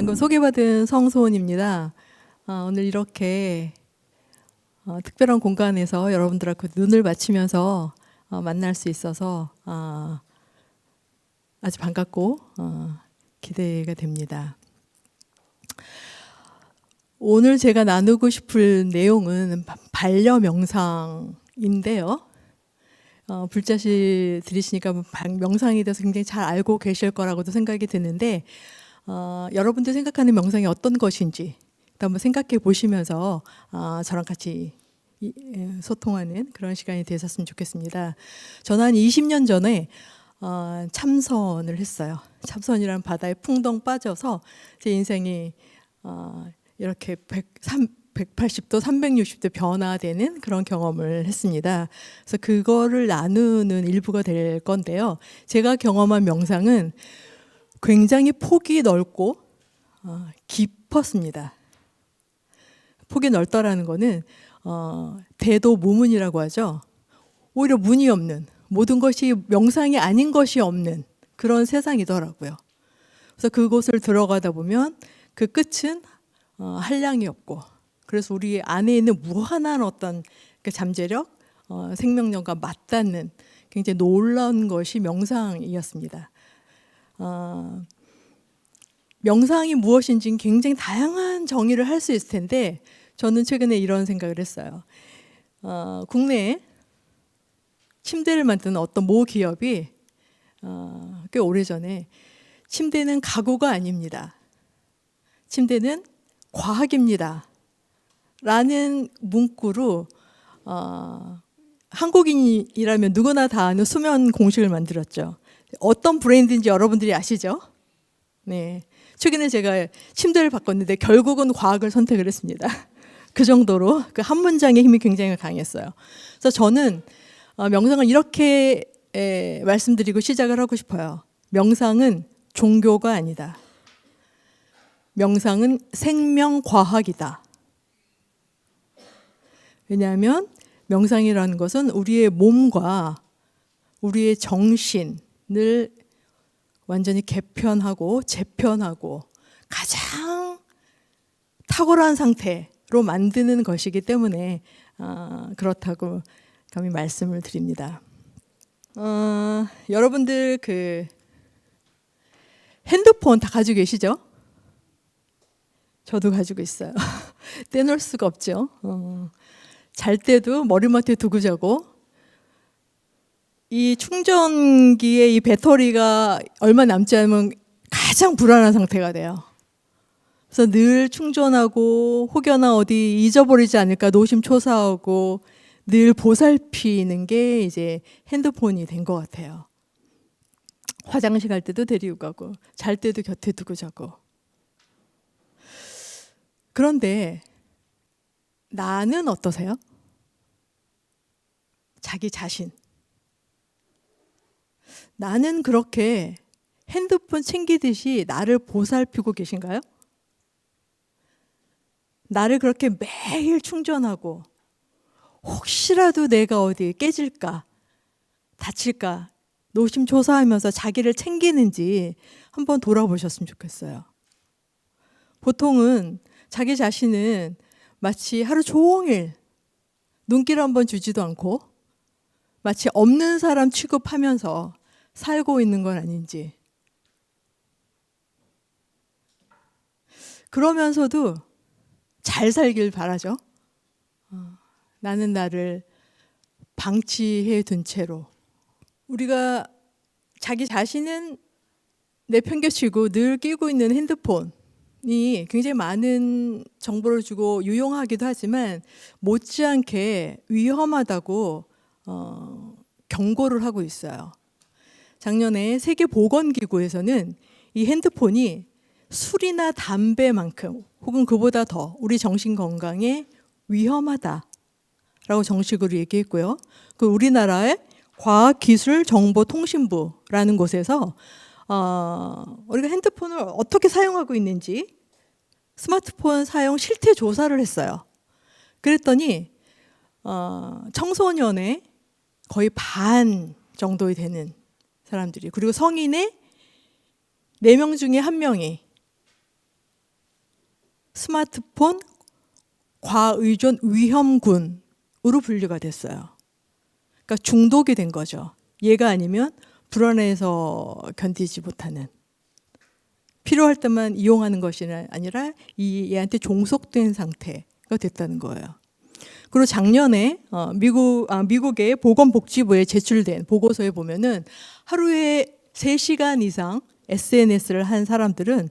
방금 소개받은 성소원입니다. 오늘 이렇게 특별한 공간에서 여러분들하고 눈을 맞추면서 만날 수 있어서 아주 반갑고 기대가 됩니다. 오늘 제가 나누고 싶은 내용은 반려 명상인데요. 불자씨 들으시니까 명상에 대해서 굉장히 잘 알고 계실 거라고도 생각이 드는데 여러분들 생각하는 명상이 어떤 것인지 한번 생각해 보시면서 저랑 같이 소통하는 그런 시간이 되셨으면 좋겠습니다. 저는 한 20년 전에 참선을 했어요. 참선이라는 바다에 풍덩 빠져서 제 인생이 이렇게 180도, 360도 변화되는 그런 경험을 했습니다. 그래서 그거를 나누는 일부가 될 건데요. 제가 경험한 명상은 굉장히 폭이 넓고 깊었습니다. 폭이 넓다라는 거는 대도무문이라고 하죠. 오히려 문이 없는, 모든 것이 명상이 아닌 것이 없는 그런 세상이더라고요. 그래서 그곳을 들어가다 보면 그 끝은 한량이 없고, 그래서 우리 안에 있는 무한한 어떤 그 잠재력, 생명력과 맞닿는 굉장히 놀라운 것이 명상이었습니다. 명상이 무엇인지 굉장히 다양한 정의를 할 수 있을 텐데 저는 최근에 이런 생각을 했어요. 국내에 침대를 만드는 어떤 모 기업이 꽤 오래전에 침대는 가구가 아닙니다. 침대는 과학입니다. 라는 문구로 한국인이라면 누구나 다 아는 수면 공식을 만들었죠. 어떤 브랜드인지 여러분들이 아시죠? 네. 최근에 제가 침대를 바꿨는데 결국은 과학을 선택을 했습니다. 그 정도로 그 한 문장의 힘이 굉장히 강했어요. 그래서 저는 명상을 이렇게 말씀드리고 시작을 하고 싶어요. 명상은 종교가 아니다. 명상은 생명과학이다. 왜냐하면 명상이라는 것은 우리의 몸과 우리의 정신을 완전히 개편하고 재편하고 가장 탁월한 상태로 만드는 것이기 때문에 그렇다고 감히 말씀을 드립니다. 여러분들 그 핸드폰 다 가지고 계시죠? 저도 가지고 있어요. 떼놓을 수가 없죠. 잘 때도 머리맡에 두고 자고, 이 충전기의 이 배터리가 얼마 남지 않으면 가장 불안한 상태가 돼요. 그래서 늘 충전하고 혹여나 어디 잊어버리지 않을까 노심초사하고 늘 보살피는 게 이제 핸드폰이 된 것 같아요. 화장실 갈 때도 데리고 가고 잘 때도 곁에 두고 자고. 그런데 나는 어떠세요? 자기 자신. 나는 그렇게 핸드폰 챙기듯이 나를 보살피고 계신가요? 나를 그렇게 매일 충전하고 혹시라도 내가 어디 깨질까, 다칠까 노심초사하면서 자기를 챙기는지 한번 돌아보셨으면 좋겠어요. 보통은 자기 자신은 마치 하루 종일 눈길 한번 주지도 않고 마치 없는 사람 취급하면서 살고 있는 건 아닌지. 그러면서도 잘 살길 바라죠. 나는 나를 방치해 둔 채로. 우리가 자기 자신은 내팽개치고 늘 끼고 있는 핸드폰이 굉장히 많은 정보를 주고 유용하기도 하지만 못지않게 위험하다고 경고를 하고 있어요. 작년에 세계보건기구에서는 이 핸드폰이 술이나 담배만큼 혹은 그보다 더 우리 정신 건강에 위험하다라고 정식으로 얘기했고요. 그 우리나라의 과학기술정보통신부라는 곳에서 우리가 핸드폰을 어떻게 사용하고 있는지 스마트폰 사용 실태 조사를 했어요. 그랬더니 청소년의 거의 반 정도 되는 사람들이, 그리고 성인의 4명 중에 1명이 스마트폰 과의존 위험군으로 분류가 됐어요. 그러니까 중독이 된 거죠. 얘가 아니면 불안해서 견디지 못하는. 필요할 때만 이용하는 것이 아니라 얘한테 종속된 상태가 됐다는 거예요. 그리고 작년에 미국의 보건복지부에 제출된 보고서에 보면은 하루에 3시간 이상 SNS를 한 사람들은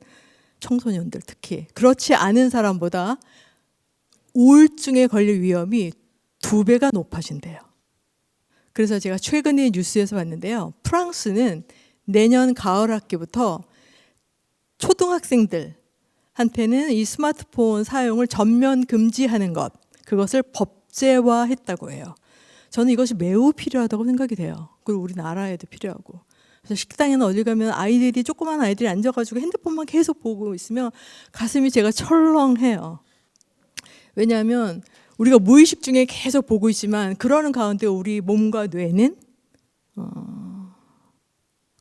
청소년들 특히 그렇지 않은 사람보다 우울증에 걸릴 위험이 2배가 높아진대요. 그래서 제가 최근에 뉴스에서 봤는데요. 프랑스는 내년 가을 학기부터 초등학생들한테는 이 스마트폰 사용을 전면 금지하는 것, 그것을 법제화했다고 해요. 저는 이것이 매우 필요하다고 생각이 돼요. 그리고 우리나라에도 필요하고. 그래서 식당에는 어디 가면 아이들이, 조그만 아이들이 앉아가지고 핸드폰만 계속 보고 있으면 가슴이 제가 철렁해요. 왜냐하면 우리가 무의식 중에 계속 보고 있지만 그러는 가운데 우리 몸과 뇌는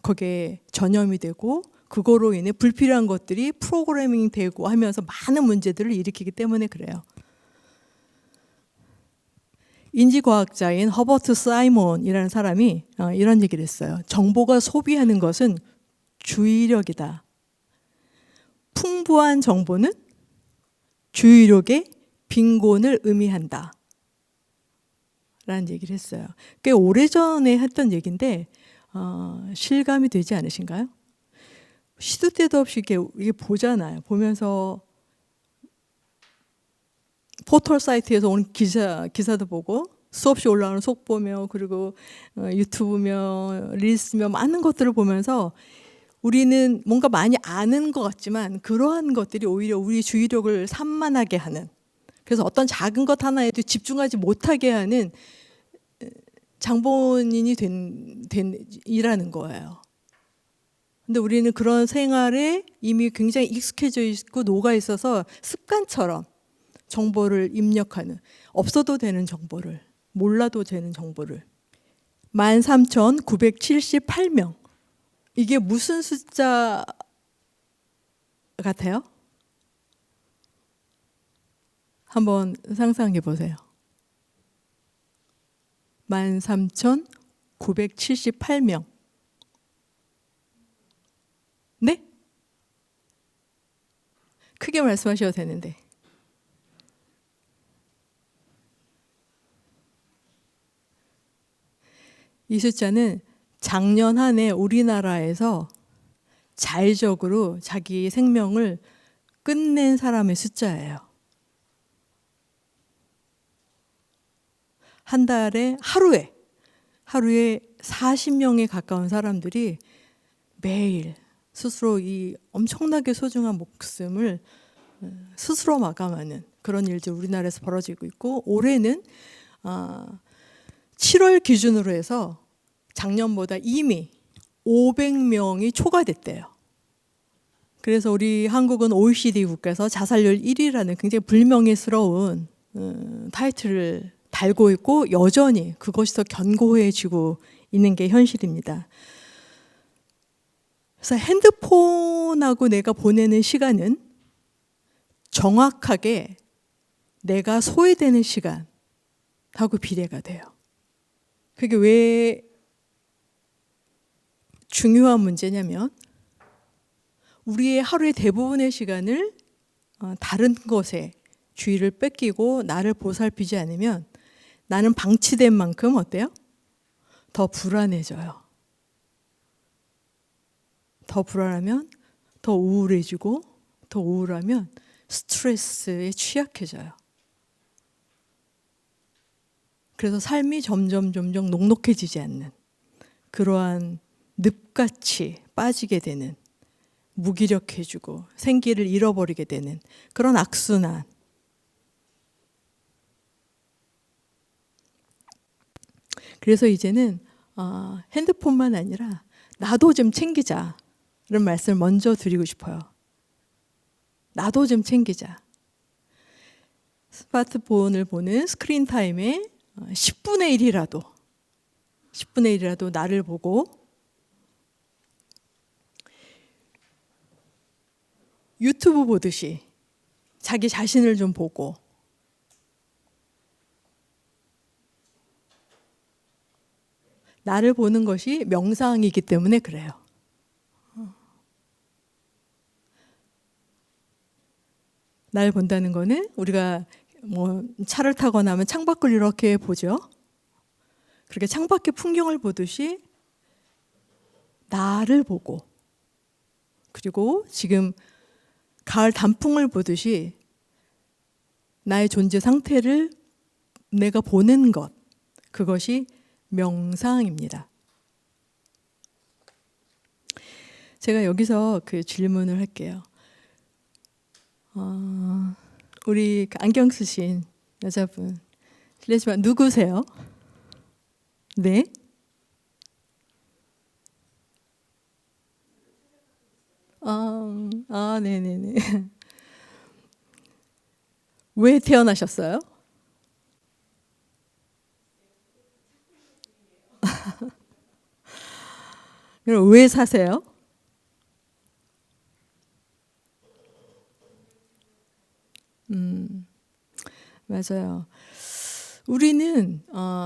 거기에 전염이 되고 그거로 인해 불필요한 것들이 프로그래밍 되고 하면서 많은 문제들을 일으키기 때문에 그래요. 인지과학자인 허버트 사이몬이라는 사람이 이런 얘기를 했어요. 정보가 소비하는 것은 주의력이다. 풍부한 정보는 주의력의 빈곤을 의미한다. 라는 얘기를 했어요. 꽤 오래전에 했던 얘기인데 실감이 되지 않으신가요? 시도 때도 없이 이게 보잖아요. 보면서 포털 사이트에서 오는 기사도 보고 수없이 올라오는 속보며 그리고 유튜브며 릴스며 많은 것들을 보면서 우리는 뭔가 많이 아는 것 같지만 그러한 것들이 오히려 우리 주의력을 산만하게 하는, 그래서 어떤 작은 것 하나에도 집중하지 못하게 하는 장본인이 이라는 거예요. 근데 우리는 그런 생활에 이미 굉장히 익숙해져 있고 녹아 있어서 습관처럼 정보를 입력하는, 없어도 되는 정보를, 몰라도 되는 정보를. 13,978명. 이게 무슨 숫자 같아요? 한번 상상해 보세요. 13,978명. 네? 크게 말씀하셔도 되는데. 이 숫자는 작년 한 해 우리나라에서 자의적으로 자기 생명을 끝낸 사람의 숫자예요. 한 달에 하루에 40명에 가까운 사람들이 매일 스스로 이 엄청나게 소중한 목숨을 스스로 마감하는 그런 일들이 우리나라에서 벌어지고 있고, 올해는 7월 기준으로 해서 작년보다 이미 500명이 초과됐대요. 그래서 우리 한국은 OECD 국가에서 자살률 1위라는 굉장히 불명예스러운 타이틀을 달고 있고 여전히 그것이 더 견고해지고 있는 게 현실입니다. 그래서 핸드폰하고 내가 보내는 시간은 정확하게 내가 소외되는 시간하고 비례가 돼요. 그게 왜 중요한 문제냐면 우리의 하루의 대부분의 시간을 다른 것에 주의를 뺏기고 나를 보살피지 않으면 나는 방치된 만큼 어때요? 더 불안해져요. 더 불안하면 더 우울해지고, 더 우울하면 스트레스에 취약해져요. 그래서 삶이 점점 녹록해지지 않는 그러한 늪같이 빠지게 되는, 무기력해지고 생기를 잃어버리게 되는 그런 악순환. 그래서 이제는 핸드폰만 아니라 나도 좀 챙기자 이런 말씀을 먼저 드리고 싶어요. 나도 좀 챙기자. 스마트폰을 보는 스크린 타임의 10분의 1이라도 나를 보고 유튜브 보듯이 자기 자신을 좀 보고 나를 보는 것이 명상이기 때문에 그래요. 나를 본다는 거는 우리가 뭐 차를 타거나 하면 창밖을 이렇게 보죠. 그렇게 창밖의 풍경을 보듯이 나를 보고, 그리고 지금 가을 단풍을 보듯이 나의 존재 상태를 내가 보는 것, 그것이 명상입니다. 제가 여기서 그 질문을 할게요. 우리 안경 쓰신 여자분, 실례지만 누구세요? 네? 네네네. 왜 태어나셨어요? 그럼 왜 사세요? 맞아요. 우리는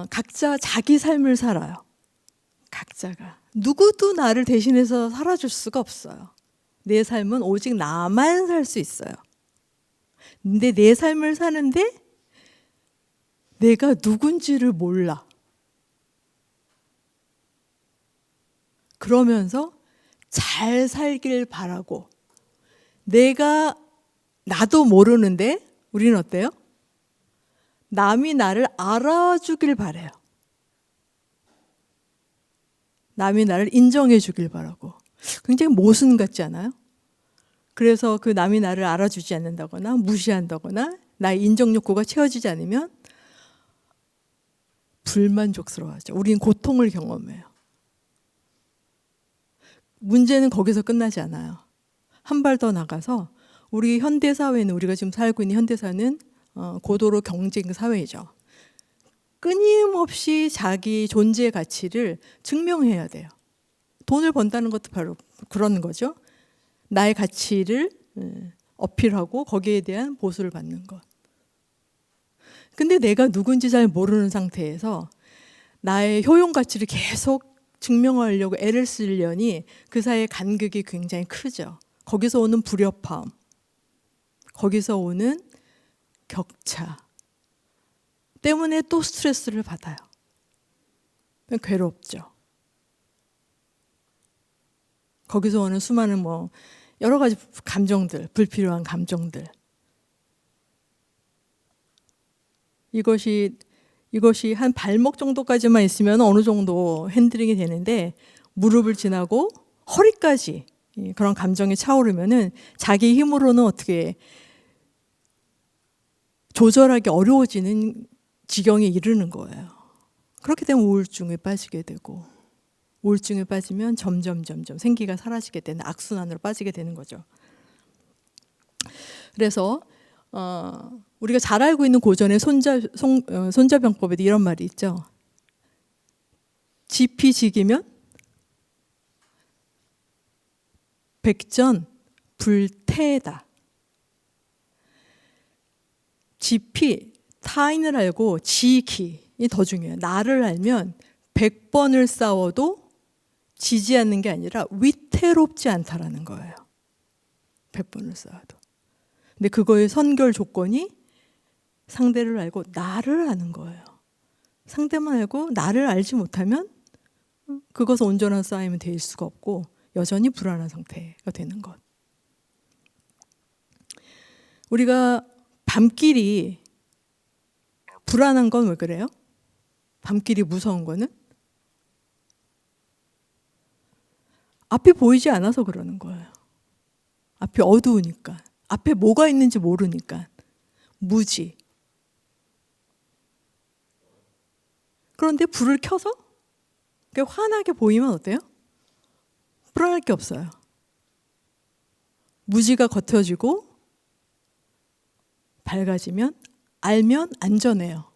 각자 자기 삶을 살아요. 각자가. 누구도 나를 대신해서 살아줄 수가 없어요. 내 삶은 오직 나만 살 수 있어요. 근데 내 삶을 사는데 내가 누군지를 몰라. 그러면서 잘 살길 바라고, 나도 모르는데 우리는 어때요? 남이 나를 알아주길 바래요. 남이 나를 인정해 주길 바라고. 굉장히 모순 같지 않아요? 그래서 그 남이 나를 알아주지 않는다거나 무시한다거나 나의 인정 욕구가 채워지지 않으면 불만족스러워하죠. 우리는 고통을 경험해요. 문제는 거기서 끝나지 않아요. 한 발 더 나가서 우리 현대사회는, 우리가 지금 살고 있는 현대사는 고도로 경쟁 사회이죠. 끊임없이 자기 존재 가치를 증명해야 돼요. 돈을 번다는 것도 바로 그런 거죠. 나의 가치를 어필하고 거기에 대한 보수를 받는 것. 근데 내가 누군지 잘 모르는 상태에서 나의 효용 가치를 계속 증명하려고 애를 쓰려니 그 사이의 간극이 굉장히 크죠. 거기서 오는 불협화음, 거기서 오는 격차 때문에 또 스트레스를 받아요. 괴롭죠. 거기서 오는 수많은 여러 가지 감정들, 불필요한 감정들. 이것이 한 발목 정도까지만 있으면 어느 정도 핸들링이 되는데, 무릎을 지나고 허리까지 그런 감정이 차오르면은 자기 힘으로는 어떻게 조절하기 어려워지는 지경에 이르는 거예요. 그렇게 되면 우울증에 빠지게 되고, 우울증에 빠지면 점점 생기가 사라지게 되는 악순환으로 빠지게 되는 거죠. 그래서 우리가 잘 알고 있는 고전의 손자병법에도 이런 말이 있죠. 지피지기면 백전불태다. 지피, 타인을 알고 지기이 더 중요해요. 나를 알면 100번을 싸워도 지지 않는 게 아니라 위태롭지 않다라는 거예요. 100번을 싸워도. 근데 그거의 선결 조건이 상대를 알고 나를 아는 거예요. 상대만 알고 나를 알지 못하면 그것은 온전한 싸움이 될 수가 없고 여전히 불안한 상태가 되는 것. 우리가 밤길이 불안한 건 왜 그래요? 밤길이 무서운 거는 앞이 보이지 않아서 그러는 거예요. 앞이 어두우니까. 앞에 뭐가 있는지 모르니까. 무지. 그런데 불을 켜서 환하게 보이면 어때요? 불안할 게 없어요. 무지가 겉어지고 밝아지면 알면 안전해요.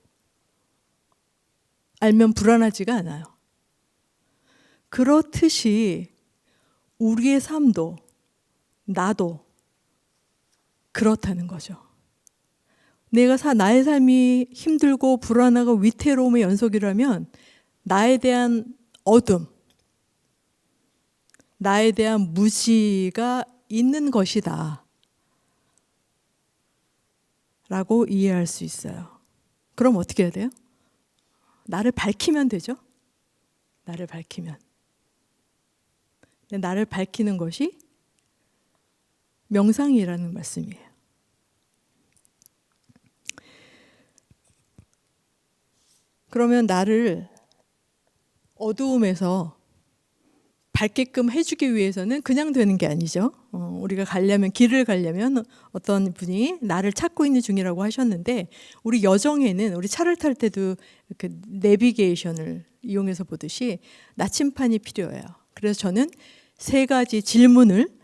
알면 불안하지가 않아요. 그렇듯이 우리의 삶도, 나도 그렇다는 거죠. 나의 삶이 힘들고 불안하고 위태로움의 연속이라면 나에 대한 어둠, 나에 대한 무지가 있는 것이다 라고 이해할 수 있어요. 그럼 어떻게 해야 돼요? 나를 밝히면 되죠? 나를 밝히면. 근데 나를 밝히는 것이 명상이라는 말씀이에요. 그러면 나를 어두움에서 밝게끔 해주기 위해서는 그냥 되는 게 아니죠. 우리가 길을 가려면 어떤 분이 나를 찾고 있는 중이라고 하셨는데, 우리 여정에는 우리 차를 탈 때도 그 내비게이션을 이용해서 보듯이 나침판이 필요해요. 그래서 저는 3가지 질문을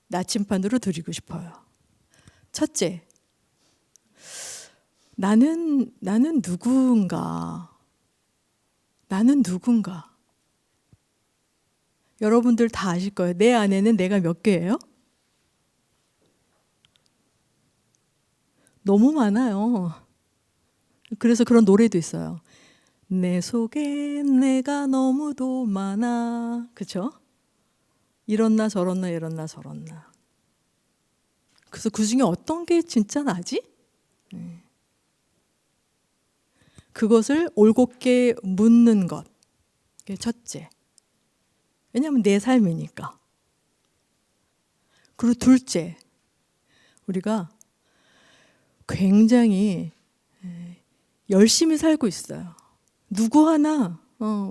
나침판으로 드리고 싶어요. 첫째, 나는 누군가? 나는 누군가? 여러분들 다 아실 거예요. 내 안에는 내가 몇 개예요? 너무 많아요. 그래서 그런 노래도 있어요. 내 속에 내가 너무도 많아. 그쵸? 이렇나 저렇나 이렇나 저렇나. 그래서 그 중에 어떤 게 진짜 나지? 그것을 올곧게 묻는 것. 그게 첫째. 왜냐하면 내 삶이니까. 그리고 둘째, 우리가 굉장히 열심히 살고 있어요. 누구 하나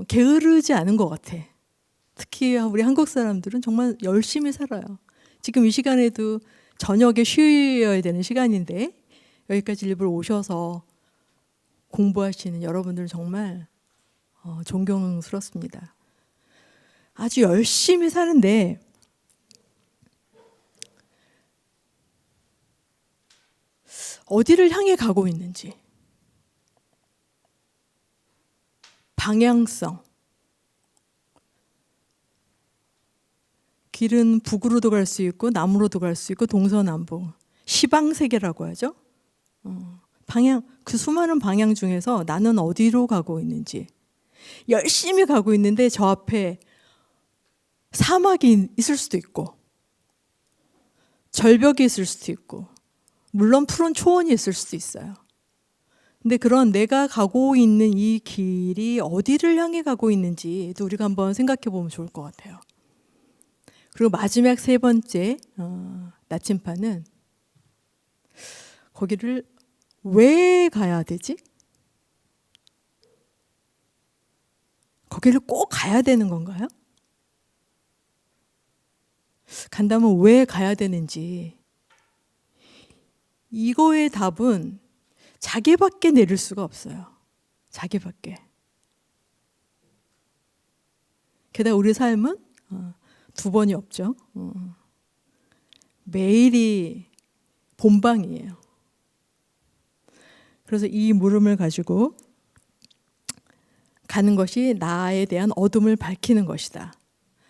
게으르지 않은 것 같아. 특히 우리 한국 사람들은 정말 열심히 살아요. 지금 이 시간에도 저녁에 쉬어야 되는 시간인데 여기까지 일부러 오셔서 공부하시는 여러분들 정말 존경스럽습니다. 아주 열심히 사는데 어디를 향해 가고 있는지, 방향성. 길은 북으로도 갈 수 있고 남으로도 갈 수 있고 동서남북, 시방세계라고 하죠. 그 수많은 방향 중에서 나는 어디로 가고 있는지. 열심히 가고 있는데 저 앞에 사막이 있을 수도 있고 절벽이 있을 수도 있고 물론 푸른 초원이 있을 수도 있어요. 근데 그런 내가 가고 있는 이 길이 어디를 향해 가고 있는지도 우리가 한번 생각해 보면 좋을 것 같아요. 그리고 마지막 3번째 나침판은 거기를 왜 가야 되지? 거기를 꼭 가야 되는 건가요? 간다면 왜 가야 되는지, 이거의 답은 자기밖에 내릴 수가 없어요. 자기밖에. 게다가 우리 삶은 2번이 없죠. 매일이 본방이에요. 그래서 이 물음을 가지고 가는 것이 나에 대한 어둠을 밝히는 것이다.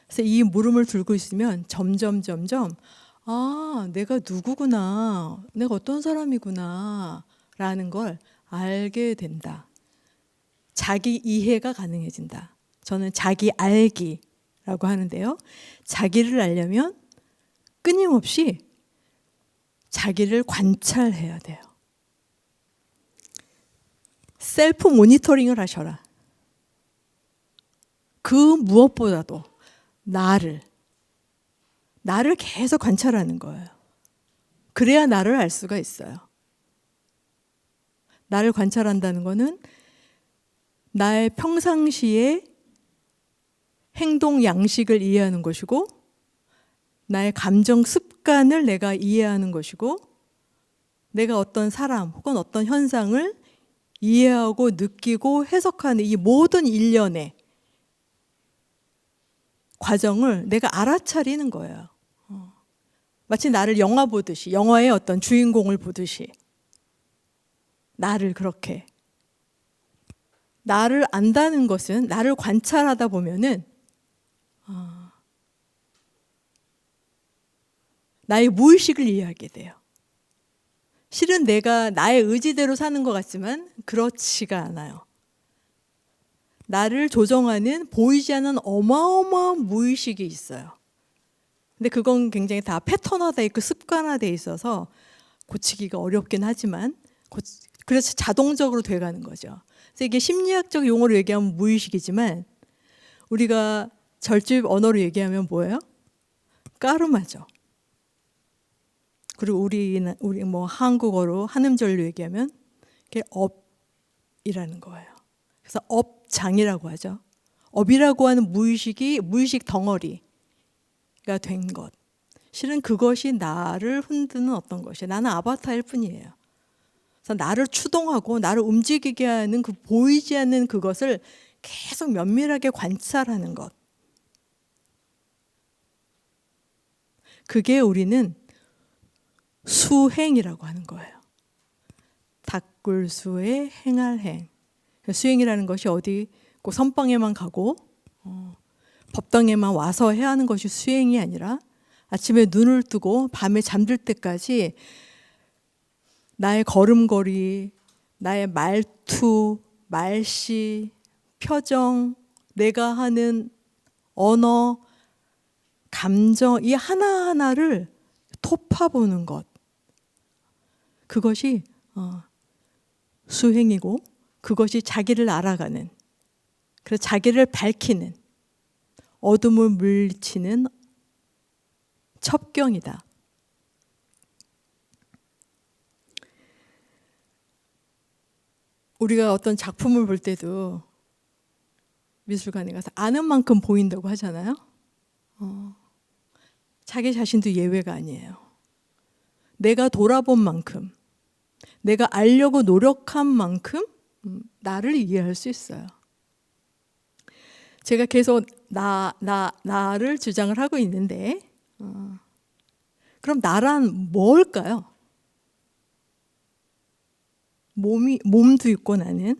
그래서 이 물음을 들고 있으면 점점 내가 누구구나, 내가 어떤 사람이구나 라는 걸 알게 된다. 자기 이해가 가능해진다. 저는 자기 알기라고 하는데요. 자기를 알려면 끊임없이 자기를 관찰해야 돼요. 셀프 모니터링을 하셔라. 그 무엇보다도 나를 계속 관찰하는 거예요. 그래야 나를 알 수가 있어요. 나를 관찰한다는 거는 나의 평상시의 행동 양식을 이해하는 것이고, 나의 감정 습관을 내가 이해하는 것이고, 내가 어떤 사람 혹은 어떤 현상을 이해하고 느끼고 해석하는 이 모든 일련의 과정을 내가 알아차리는 거예요. 마치 나를 영화 보듯이, 영화의 어떤 주인공을 보듯이 나를 그렇게. 나를 안다는 것은 나를 관찰하다 보면은 나의 무의식을 이해하게 돼요. 실은 내가 나의 의지대로 사는 것 같지만 그렇지가 않아요. 나를 조정하는 보이지 않는 어마어마한 무의식이 있어요. 근데 그건 굉장히 다 패턴화되어 있고 습관화되어 있어서 고치기가 어렵긴 하지만 그래서 자동적으로 돼가는 거죠. 그래서 이게 심리학적 용어로 얘기하면 무의식이지만 우리가 절집 언어로 얘기하면 뭐예요? 까르마죠. 그리고 우리 뭐 한국어로 한음절로 얘기하면 이게 업이라는 거예요. 그래서 업장이라고 하죠. 업이라고 하는 무의식이 무의식 덩어리가 된 것. 실은 그것이 나를 흔드는 어떤 것이에요. 나는 아바타일 뿐이에요. 그래서 나를 추동하고 나를 움직이게 하는 그 보이지 않는 그것을 계속 면밀하게 관찰하는 것. 그게 우리는 수행이라고 하는 거예요. 닭굴수의 행할 행. 수행이라는 것이 어디 꼭 선방에만 가고 법당에만 와서 해야 하는 것이 수행이 아니라 아침에 눈을 뜨고 밤에 잠들 때까지 나의 걸음걸이, 나의 말투, 말씨, 표정, 내가 하는 언어, 감정 이 하나하나를 토파보는 것. 그것이 수행이고 그것이 자기를 알아가는, 그래서 자기를 밝히는, 어둠을 물리치는 첩경이다. 우리가 어떤 작품을 볼 때도 미술관에 가서 아는 만큼 보인다고 하잖아요. 자기 자신도 예외가 아니에요. 내가 돌아본 만큼, 내가 알려고 노력한 만큼 나를 이해할 수 있어요. 제가 계속 나를 주장을 하고 있는데 그럼 나란 뭘까요? 몸도 있고 나는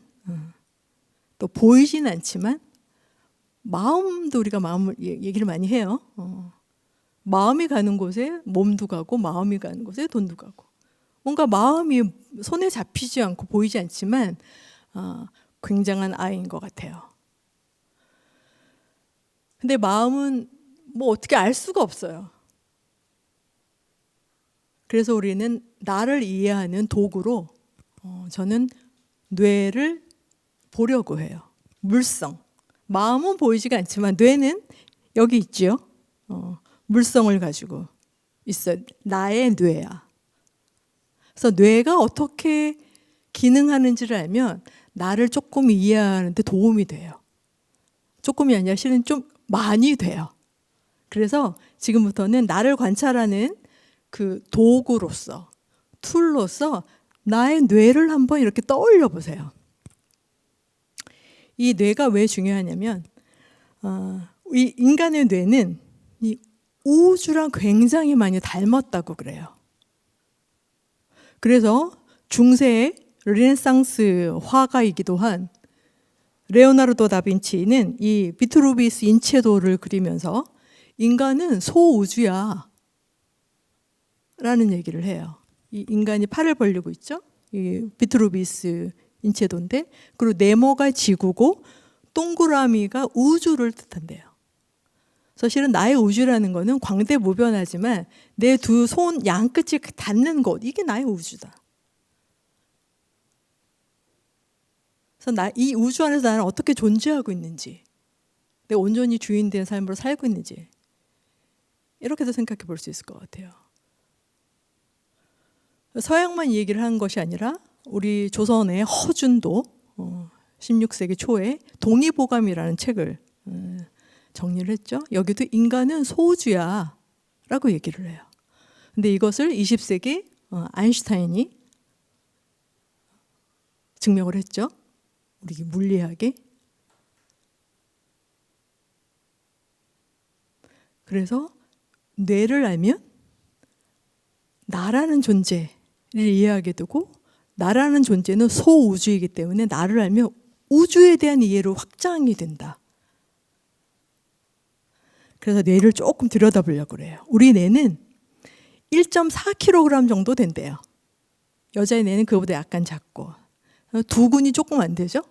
또 보이진 않지만 마음도 우리가 마음을 얘기를 많이 해요. 마음이 가는 곳에 몸도 가고 마음이 가는 곳에 돈도 가고 뭔가 마음이 손에 잡히지 않고 보이지 않지만 굉장한 아이인 것 같아요. 근데 마음은 뭐 어떻게 알 수가 없어요. 그래서 우리는 나를 이해하는 도구로 저는 뇌를 보려고 해요. 물성. 마음은 보이지가 않지만 뇌는 여기 있지요. 물성을 가지고 있어요. 나의 뇌야. 그래서 뇌가 어떻게 기능하는지를 알면 나를 조금 이해하는 데 도움이 돼요. 조금이 아니라 실은 좀 많이 돼요. 그래서 지금부터는 나를 관찰하는 그 도구로서, 툴로서 나의 뇌를 한번 이렇게 떠올려 보세요. 이 뇌가 왜 중요하냐면 이 인간의 뇌는 이 우주랑 굉장히 많이 닮았다고 그래요. 그래서 중세의 르네상스 화가이기도 한 레오나르도 다빈치는 이 비트루비우스 인체도를 그리면서 인간은 소우주야 라는 얘기를 해요. 이 인간이 팔을 벌리고 있죠. 이 비트루비우스 인체도인데, 그리고 네모가 지구고 동그라미가 우주를 뜻한대요. 사실은 나의 우주라는 거는 광대무변하지만 내 두 손 양끝이 닿는 곳, 이게 나의 우주다. 그래서 이 우주 안에서 나는 어떻게 존재하고 있는지, 내가 온전히 주인된 삶으로 살고 있는지, 이렇게도 생각해 볼 수 있을 것 같아요. 서양만 이 얘기를 하는 것이 아니라 우리 조선의 허준도 16세기 초에 동의보감이라는 책을 정리를 했죠. 여기도 인간은 소우주야 라고 얘기를 해요. 근데 이것을 20세기 아인슈타인이 증명을 했죠. 우리 물리학이. 그래서 뇌를 알면 나라는 존재를 이해하게 되고, 나라는 존재는 소우주이기 때문에 나를 알면 우주에 대한 이해로 확장이 된다. 그래서 뇌를 조금 들여다보려고 그래요. 우리 뇌는 1.4kg 정도 된대요. 여자의 뇌는 그거보다 약간 작고 두근이 조금 안 되죠?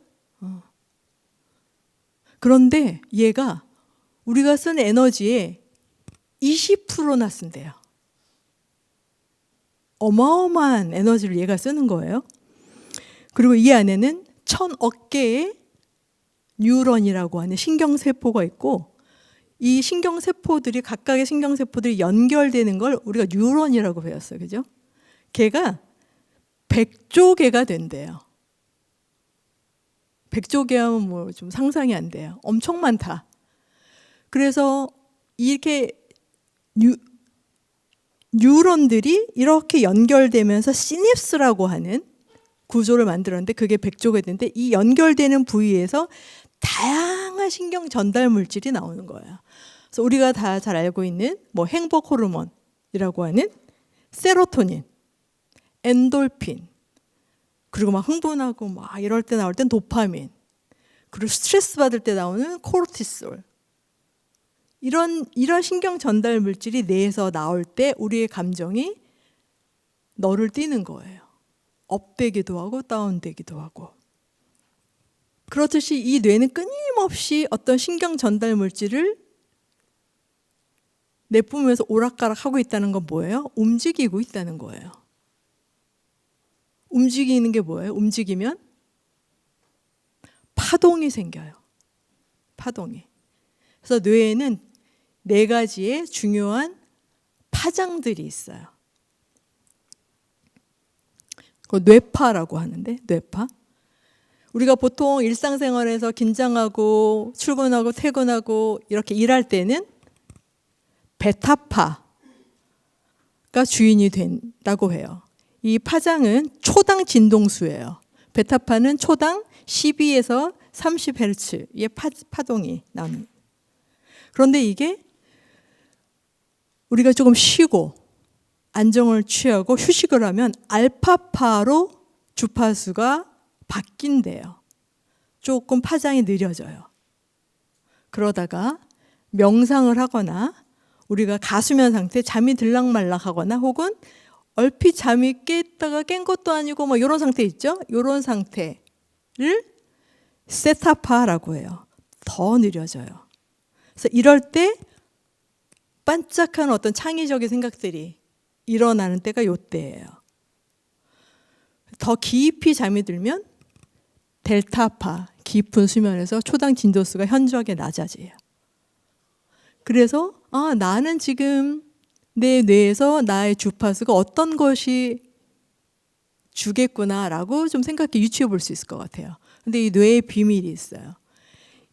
그런데 얘가 우리가 쓴 에너지의 20%나 쓴대요. 어마어마한 에너지를 얘가 쓰는 거예요. 그리고 이 안에는 1000억 개의 뉴런이라고 하는 신경세포가 있고, 이 신경세포들이, 각각의 신경세포들이 연결되는 걸 우리가 뉴런이라고 배웠어요. 그죠? 걔가 100조 개가 된대요. 100조 개 하면 뭐 좀 상상이 안 돼요. 엄청 많다. 그래서 이렇게 뉴런들이 이렇게 연결되면서 시냅스라고 하는 구조를 만들었는데, 그게 100조가 되는데, 이 연결되는 부위에서 다양한 신경 전달 물질이 나오는 거예요. 그래서 우리가 다 잘 알고 있는 뭐 행복 호르몬이라고 하는 세로토닌, 엔돌핀, 그리고 막 흥분하고 막 이럴 때 나올 땐 도파민, 그리고 스트레스 받을 때 나오는 코르티솔, 이런 신경 전달 물질이 뇌에서 나올 때 우리의 감정이 너를 띄는 거예요. 업되기도 하고 다운되기도 하고. 그렇듯이 이 뇌는 끊임없이 어떤 신경 전달 물질을 내뿜으면서 오락가락하고 있다는 건 뭐예요? 움직이고 있다는 거예요. 움직이는 게 뭐예요? 움직이면 파동이 생겨요. 파동이. 그래서 뇌에는 4가지의 중요한 파장들이 있어요. 뇌파라고 하는데, 뇌파. 우리가 보통 일상생활에서 긴장하고 출근하고 퇴근하고 이렇게 일할 때는 베타파가 주인이 된다고 해요. 이 파장은 초당 진동수예요. 베타파는 초당 12에서 30Hz의 파동이 나옵니다. 그런데 이게 우리가 조금 쉬고 안정을 취하고 휴식을 하면 알파파로 주파수가 바뀐대요. 조금 파장이 느려져요. 그러다가 명상을 하거나 우리가 가수면 상태, 잠이 들락말락 하거나 혹은 얼핏 잠이 깼다가 깬 것도 아니고 뭐 이런 상태 있죠? 이런 상태를 세타파라고 해요. 더 느려져요. 그래서 이럴 때 반짝하는 어떤 창의적인 생각들이 일어나는 때가 이때예요. 더 깊이 잠이 들면 델타파, 깊은 수면에서 초당 진도수가 현저하게 낮아져요. 그래서 나는 지금 내 뇌에서 나의 주파수가 어떤 것이 주겠구나라고 좀 생각해 유추해 볼 수 있을 것 같아요. 근데 이 뇌의 비밀이 있어요.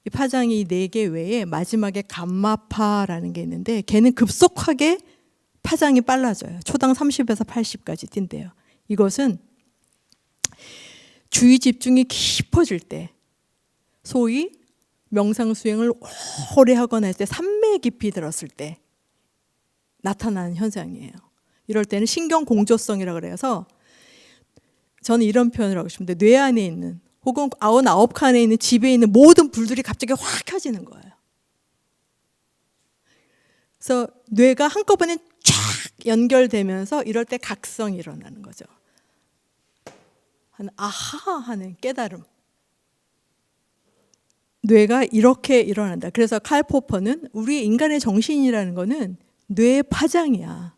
이 파장이 4개 외에 마지막에 감마파라는 게 있는데, 걔는 급속하게 파장이 빨라져요. 초당 30에서 80까지 뛴대요. 이것은 주의 집중이 깊어질 때, 소위 명상 수행을 오래 하거나 할 때, 산매 깊이 들었을 때 나타나는 현상이에요. 이럴 때는 신경 공조성이라고 그래서 저는 이런 표현을 하고 싶은데, 뇌 안에 있는 혹은 99칸에 있는 집에 있는 모든 불들이 갑자기 확 켜지는 거예요. 그래서 뇌가 한꺼번에 쫙 연결되면서 이럴 때 각성이 일어나는 거죠. 아하 하는 깨달음. 뇌가 이렇게 일어난다. 그래서 칼 포퍼는 우리 인간의 정신이라는 거는 뇌의 파장이야.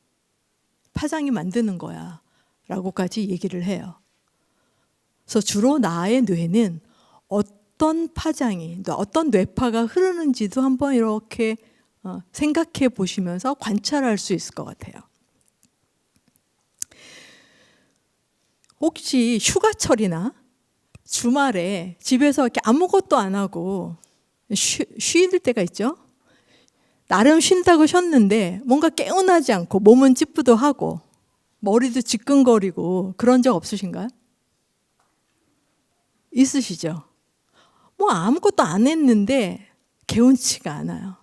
파장이 만드는 거야. 라고까지 얘기를 해요. 그래서 주로 나의 뇌는 어떤 파장이, 어떤 뇌파가 흐르는지도 한번 이렇게 생각해 보시면서 관찰할 수 있을 것 같아요. 혹시 휴가철이나 주말에 집에서 이렇게 아무것도 안 하고 쉬들 때가 있죠? 나름 쉰다고 쉬었는데 뭔가 개운하지 않고 몸은 찌뿌둥하고 머리도 지끈거리고 그런 적 없으신가요? 있으시죠? 뭐 아무것도 안 했는데 개운치가 않아요.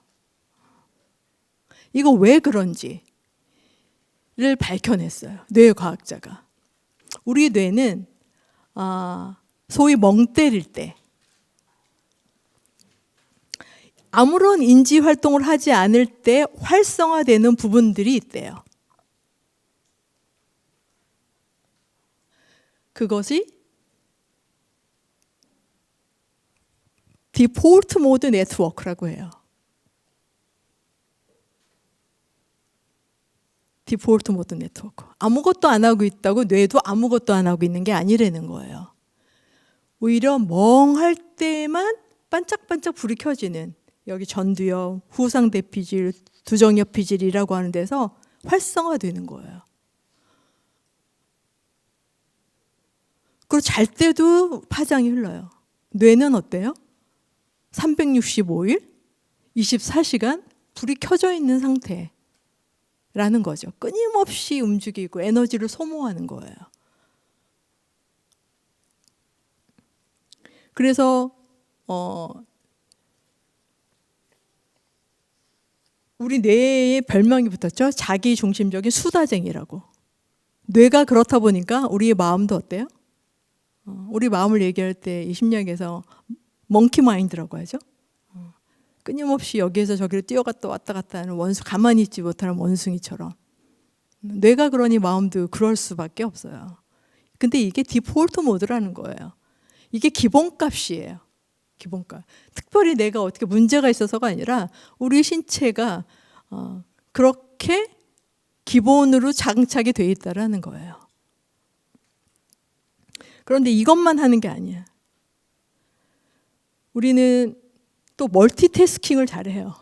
이거 왜 그런지를 밝혀냈어요. 뇌과학자가. 우리 뇌는 소위 멍 때릴 때 아무런 인지 활동을 하지 않을 때 활성화되는 부분들이 있대요. 그것이 디폴트 모드 네트워크라고 해요. 디폴트 모드 네트워크. 아무것도 안 하고 있다고 뇌도 아무것도 안 하고 있는 게 아니라는 거예요. 오히려 멍할 때만 반짝반짝 불이 켜지는, 여기 전두엽, 후상대피질, 두정엽피질이라고 하는 데서 활성화되는 거예요. 그리고 잘 때도 파장이 흘러요. 뇌는 어때요? 365일, 24시간 불이 켜져 있는 상태라는 거죠. 끊임없이 움직이고 에너지를 소모하는 거예요. 그래서 우리 뇌에 별명이 붙었죠. 자기중심적인 수다쟁이라고. 뇌가 그렇다 보니까 우리의 마음도 어때요? 우리 마음을 얘기할 때 이 심리학에서 멍키 마인드라고 하죠. 끊임없이 여기에서 저기로 뛰어갔다 왔다 갔다 하는 원수, 가만히 있지 못하는 원숭이처럼. 뇌가 그러니 마음도 그럴 수밖에 없어요. 근데 이게 디폴트 모드라는 거예요. 이게 기본값이에요. 기본값. 특별히 내가 어떻게 문제가 있어서가 아니라 우리 신체가 그렇게 기본으로 장착이 돼 있다라는 거예요. 그런데 이것만 하는 게 아니야. 우리는 또 멀티태스킹을 잘해요.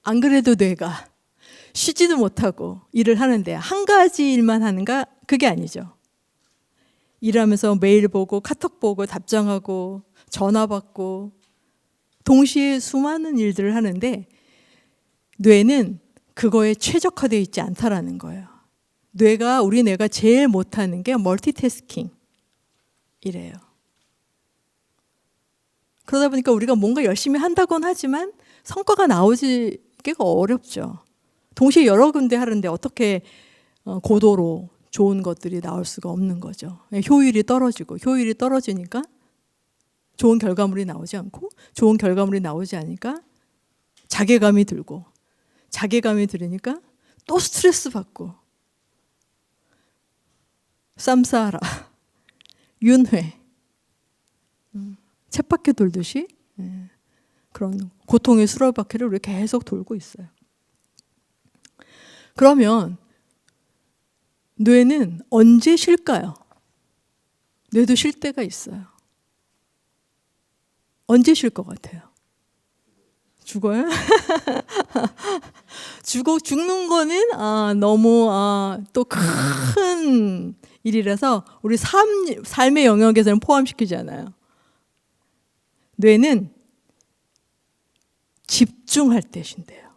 안 그래도 뇌가 쉬지도 못하고 일을 하는데 한 가지 일만 하는가? 그게 아니죠. 일하면서 메일 보고 카톡 보고 답장하고 전화 받고 동시에 수많은 일들을 하는데 뇌는 그거에 최적화되어 있지 않다라는 거예요. 우리 뇌가 제일 못하는 게 멀티태스킹 이래요. 그러다 보니까 우리가 뭔가 열심히 한다곤 하지만 성과가 나오기가 어렵죠. 동시에 여러 군데 하는데 어떻게 고도로 좋은 것들이 나올 수가 없는 거죠. 효율이 떨어지고, 효율이 떨어지니까 좋은 결과물이 나오지 않고, 좋은 결과물이 나오지 않으니까 자괴감이 들고, 자괴감이 들으니까 또 스트레스 받고, 쌈싸라, 윤회, 쳇바퀴 돌듯이 그런 고통의 수레바퀴를 우리 계속 돌고 있어요. 그러면 뇌는 언제 쉴까요? 뇌도 쉴 때가 있어요. 언제 쉴 것 같아요? 죽어요? 죽는 거는 너무 또 큰 일이라서 우리 삶의 영역에서는 포함시키지 않아요. 뇌는 집중할 때 쉰대요.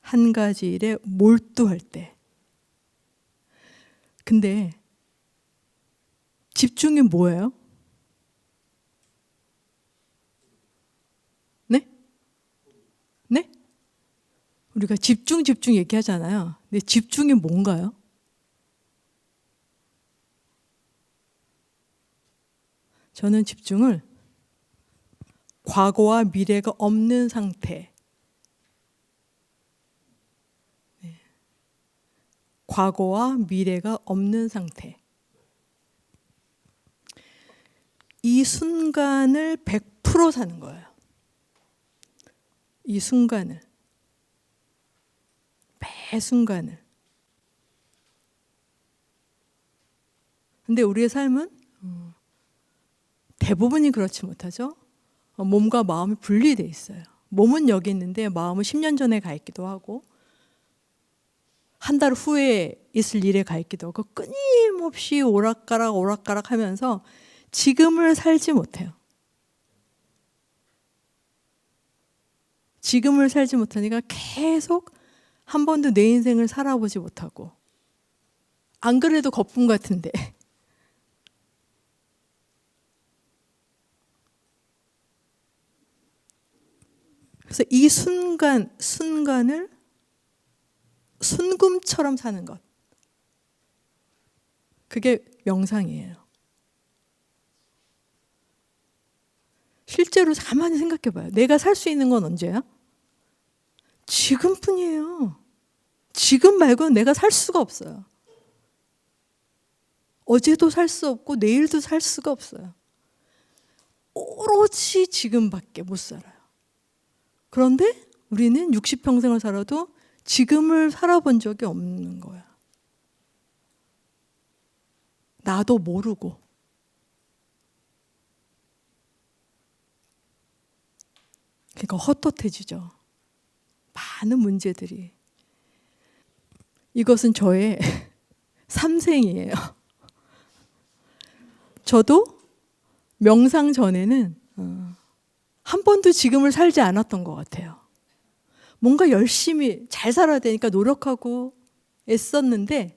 한 가지 일에 몰두할 때. 근데 집중이 뭐예요? 네? 네? 우리가 집중 얘기하잖아요. 근데 집중이 뭔가요? 저는 집중을 과거와 미래가 없는 상태, 과거와 미래가 없는 상태, 이 순간을 100% 사는 거예요. 이 순간을, 매 순간을. 근데 우리의 삶은 대부분이 그렇지 못하죠. 몸과 마음이 분리되어 있어요. 몸은 여기 있는데 마음은 10년 전에 가 있기도 하고 한 달 후에 있을 일에 가 있기도 하고 끊임없이 오락가락 하면서 지금을 살지 못해요. 지금을 살지 못하니까 계속 한 번도 내 인생을 살아보지 못하고, 안 그래도 거품 같은데 그래서 이 순간을 순금처럼 사는 것, 그게 명상이에요. 실제로 가만히 생각해봐요. 내가 살 수 있는 건 언제야? 지금뿐이에요. 지금 말고는 내가 살 수가 없어요. 어제도 살 수 없고 내일도 살 수가 없어요. 오로지 지금밖에 못 살아요. 그런데 우리는 60평생을 살아도 지금을 살아본 적이 없는 거야. 나도 모르고. 그러니까 헛헛해지죠. 많은 문제들이. 이것은 저의 삼생이에요. 저도 명상 전에는 한 번도 지금을 살지 않았던 것 같아요. 뭔가 열심히 잘 살아야 되니까 노력하고 애썼는데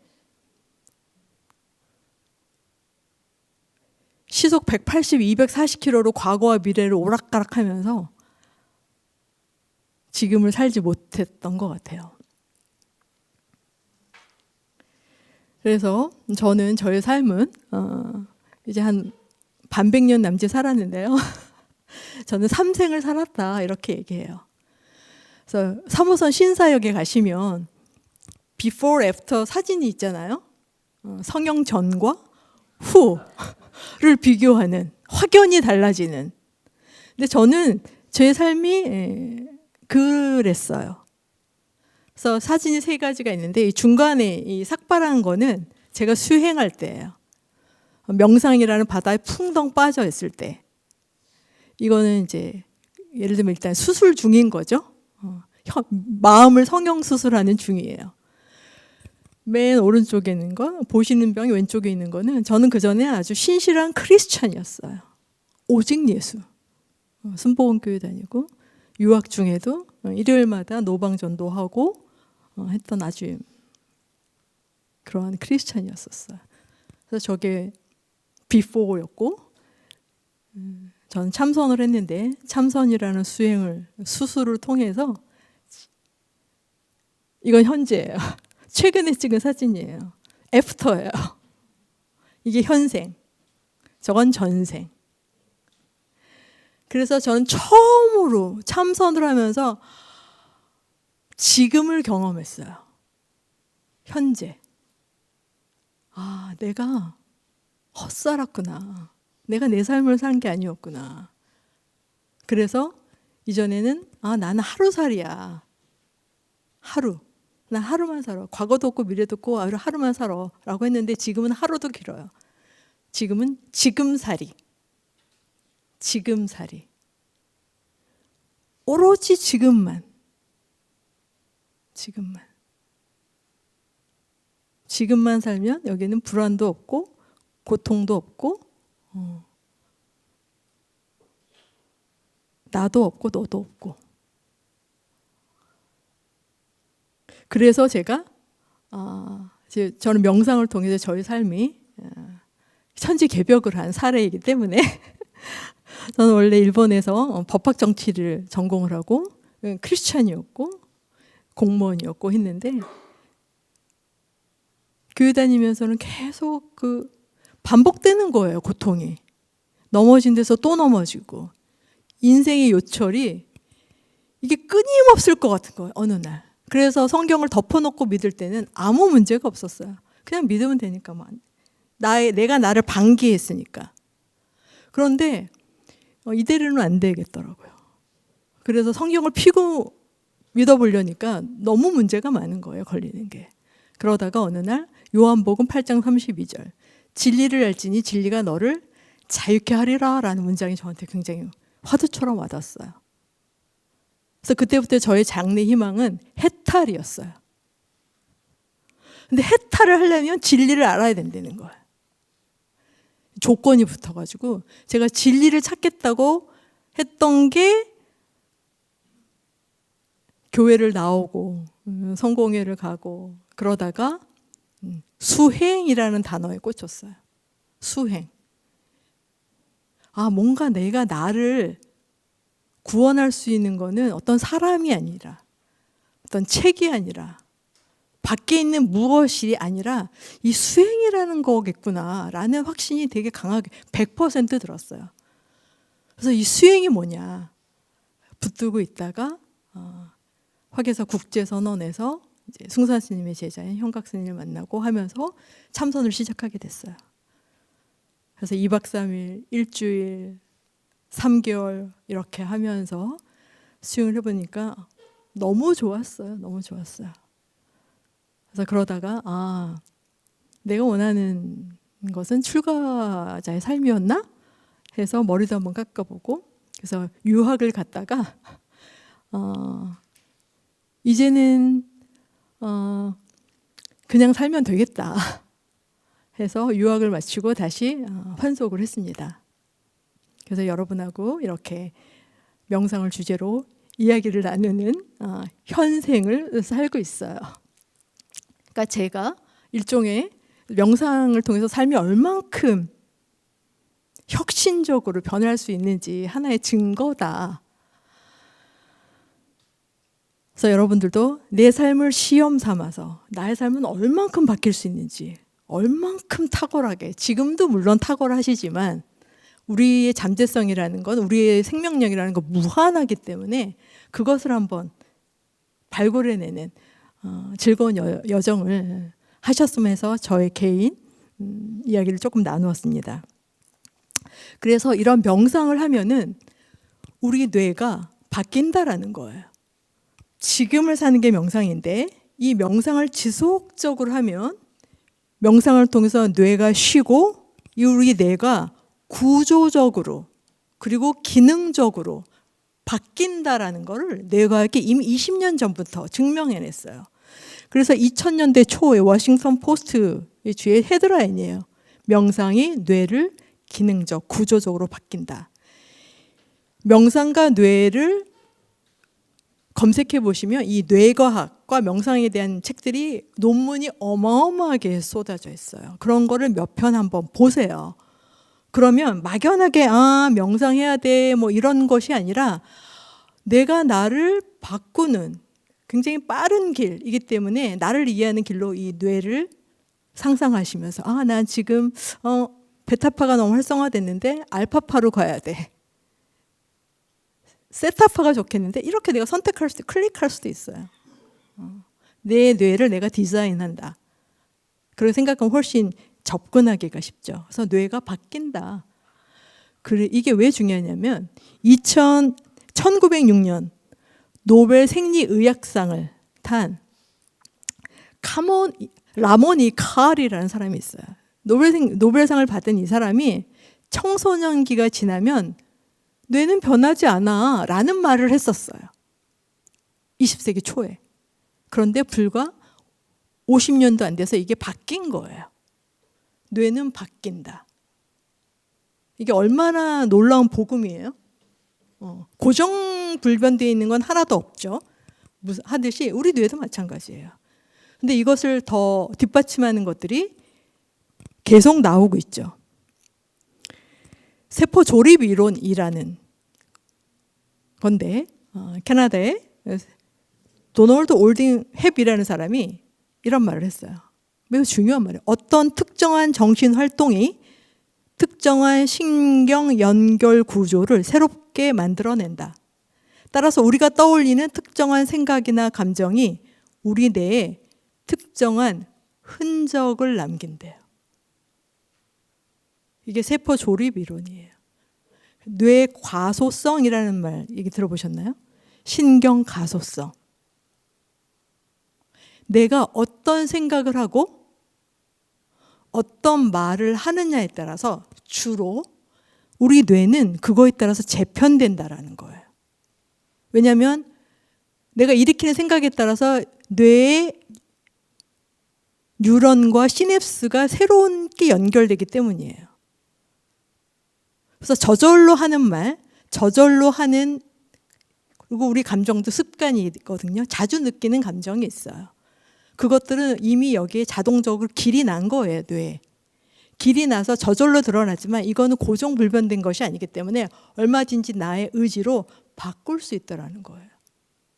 시속 180, 240km로 과거와 미래를 오락가락하면서 지금을 살지 못했던 것 같아요. 그래서 저는 저의 삶은 이제 한 반백년 남짓 살았는데요. 저는 삼생을 살았다 이렇게 얘기해요. 그래서 3호선 신사역에 가시면 before, after 사진이 있잖아요. 성형 전과 후를 비교하는, 확연히 달라지는. 근데 저는 제 삶이 그랬어요. 그래서 사진이 3가지가 있는데 이 중간에 이 삭발한 거는 제가 수행할 때예요. 명상이라는 바다에 풍덩 빠져 있을 때. 이거는 이제 예를 들면 일단 수술 중인 거죠. 마음을 성형 수술하는 중이에요. 맨 오른쪽에 있는 거, 보시는 병이 왼쪽에 있는 거는 저는 그 전에 아주 신실한 크리스찬이었어요. 오직 예수. 순복음교회 다니고 유학 중에도 일요일마다 노방 전도하고 했던 아주 그러한 크리스찬이었었어요. 그래서 저게 비포였고 저는 참선을 했는데 참선이라는 수술을 통해서 이건 현재예요. 최근에 찍은 사진이에요. 애프터예요. 이게 현생, 저건 전생. 그래서 저는 처음으로 참선을 하면서 지금을 경험했어요. 현재. 아, 내가 헛살았구나. 내가 내 삶을 산 게 아니었구나. 그래서 이전에는 나는 하루살이야. 하루. 난 하루만 살아. 과거도 없고 미래도 없고 하루만 살아. 라고 했는데 지금은 하루도 길어요. 지금은 지금살이. 지금살이. 오로지 지금만. 지금만. 지금만 살면 여기는 불안도 없고 고통도 없고 나도 없고 너도 없고. 그래서 제가 저는 명상을 통해서 저의 삶이 천지개벽을 한 사례이기 때문에 저는 원래 일본에서 법학 정치를 전공을 하고 크리스찬이었고 공무원이었고 했는데 교회 다니면서는 계속 반복되는 거예요. 고통이. 넘어진 데서 또 넘어지고 인생의 요철이 이게 끊임없을 것 같은 거예요. 어느 날. 그래서 성경을 덮어놓고 믿을 때는 아무 문제가 없었어요. 그냥 믿으면 되니까. 내가 나를 방기했으니까. 그런데 이대로는 안 되겠더라고요. 그래서 성경을 피고 믿어보려니까 너무 문제가 많은 거예요. 걸리는 게. 그러다가 어느 날 요한복음 8장 32절 진리를 알지니 진리가 너를 자유케 하리라 라는 문장이 저한테 굉장히 화두처럼 와닿았어요. 그래서 그때부터 저의 장래 희망은 해탈이었어요. 근데 해탈을 하려면 진리를 알아야 된다는 거예요. 조건이 붙어가지고 제가 진리를 찾겠다고 했던 게 교회를 나오고 성공회를 가고 그러다가 수행이라는 단어에 꽂혔어요. 수행. 뭔가 내가 나를 구원할 수 있는 거는 어떤 사람이 아니라 어떤 책이 아니라 밖에 있는 무엇이 아니라 이 수행이라는 거겠구나 라는 확신이 되게 강하게 100% 들었어요. 그래서 이 수행이 뭐냐 붙들고 있다가 화계사 국제선언에서 이제 숭산 스님의 제자인 형각 스님을 만나고 하면서 참선을 시작하게 됐어요. 그래서 2박 3일, 일주일, 3개월 이렇게 하면서 수행을 해보니까 너무 좋았어요. 너무 좋았어요. 그래서 그러다가 내가 원하는 것은 출가자의 삶이었나? 해서 머리도 한번 깎아보고, 그래서 유학을 갔다가 이제는 그냥 살면 되겠다 해서 유학을 마치고 다시 환속을 했습니다. 그래서 여러분하고 이렇게 명상을 주제로 이야기를 나누는 현생을 살고 있어요. 그러니까 제가 일종의 명상을 통해서 삶이 얼만큼 혁신적으로 변할 수 있는지 하나의 증거다. 그래서 여러분들도 내 삶을 시험 삼아서 나의 삶은 얼만큼 바뀔 수 있는지, 얼만큼 탁월하게, 지금도 물론 탁월하시지만 우리의 잠재성이라는 건, 우리의 생명력이라는 건 무한하기 때문에 그것을 한번 발굴해내는 즐거운 여정을 하셨으면 해서 저의 개인 이야기를 조금 나누었습니다. 그래서 이런 명상을 하면은 우리 뇌가 바뀐다라는 거예요. 지금을 사는 게 명상인데 이 명상을 지속적으로 하면 명상을 통해서 뇌가 쉬고 우리 뇌가 구조적으로 그리고 기능적으로 바뀐다라는 것을 뇌과학이 이미 20년 전부터 증명해냈어요. 그래서 2000년대 초에 워싱턴 포스트의 주의 헤드라인이에요. 명상이 뇌를 기능적, 구조적으로 바뀐다. 명상과 뇌를 검색해 보시면 이 뇌과학과 명상에 대한 책들이 논문이 어마어마하게 쏟아져 있어요. 그런 거를 몇 편 한번 보세요. 그러면 막연하게 명상해야 돼 뭐 이런 것이 아니라 내가 나를 바꾸는 굉장히 빠른 길이기 때문에 나를 이해하는 길로 이 뇌를 상상하시면서 난 지금 베타파가 너무 활성화됐는데 알파파로 가야 돼. 세타파가 좋겠는데 이렇게 내가 선택할 수도, 클릭할 수도 있어요. 내 뇌를 내가 디자인한다. 그렇게 생각하면 훨씬 접근하기가 쉽죠. 그래서 뇌가 바뀐다. 이게 왜 중요하냐면 1906년 노벨 생리의학상을 탄 라몬 이 카알이라는 사람이 있어요. 노벨상을 받은 이 사람이 청소년기가 지나면 뇌는 변하지 않아 라는 말을 했었어요. 20세기 초에. 그런데 불과 50년도 안 돼서 이게 바뀐 거예요. 뇌는 바뀐다. 이게 얼마나 놀라운 복음이에요. 고정불변되어 있는 건 하나도 없죠. 하듯이 우리 뇌도 마찬가지예요. 근데 이것을 더 뒷받침하는 것들이 계속 나오고 있죠. 세포 조립 이론이라는 건데 캐나다의 도널드 올딩 헵이라는 사람이 이런 말을 했어요. 매우 중요한 말이에요. 어떤 특정한 정신 활동이 특정한 신경 연결 구조를 새롭게 만들어낸다. 따라서 우리가 떠올리는 특정한 생각이나 감정이 우리 뇌에 특정한 흔적을 남긴대요. 이게 세포 조립 이론이에요. 뇌 과소성이라는 말 얘기 들어보셨나요? 신경 가소성. 내가 어떤 생각을 하고 어떤 말을 하느냐에 따라서 주로 우리 뇌는 그거에 따라서 재편된다라는 거예요. 왜냐하면 내가 일으키는 생각에 따라서 뇌의 뉴런과 시냅스가 새롭게 연결되기 때문이에요. 그래서 저절로 하는 말, 저절로 하는, 그리고 우리 감정도 습관이 있거든요. 자주 느끼는 감정이 있어요. 그것들은 이미 여기에 자동적으로 길이 난 거예요, 뇌에. 길이 나서 저절로 드러나지만 이거는 고정불변된 것이 아니기 때문에 얼마든지 나의 의지로 바꿀 수 있다는 거예요.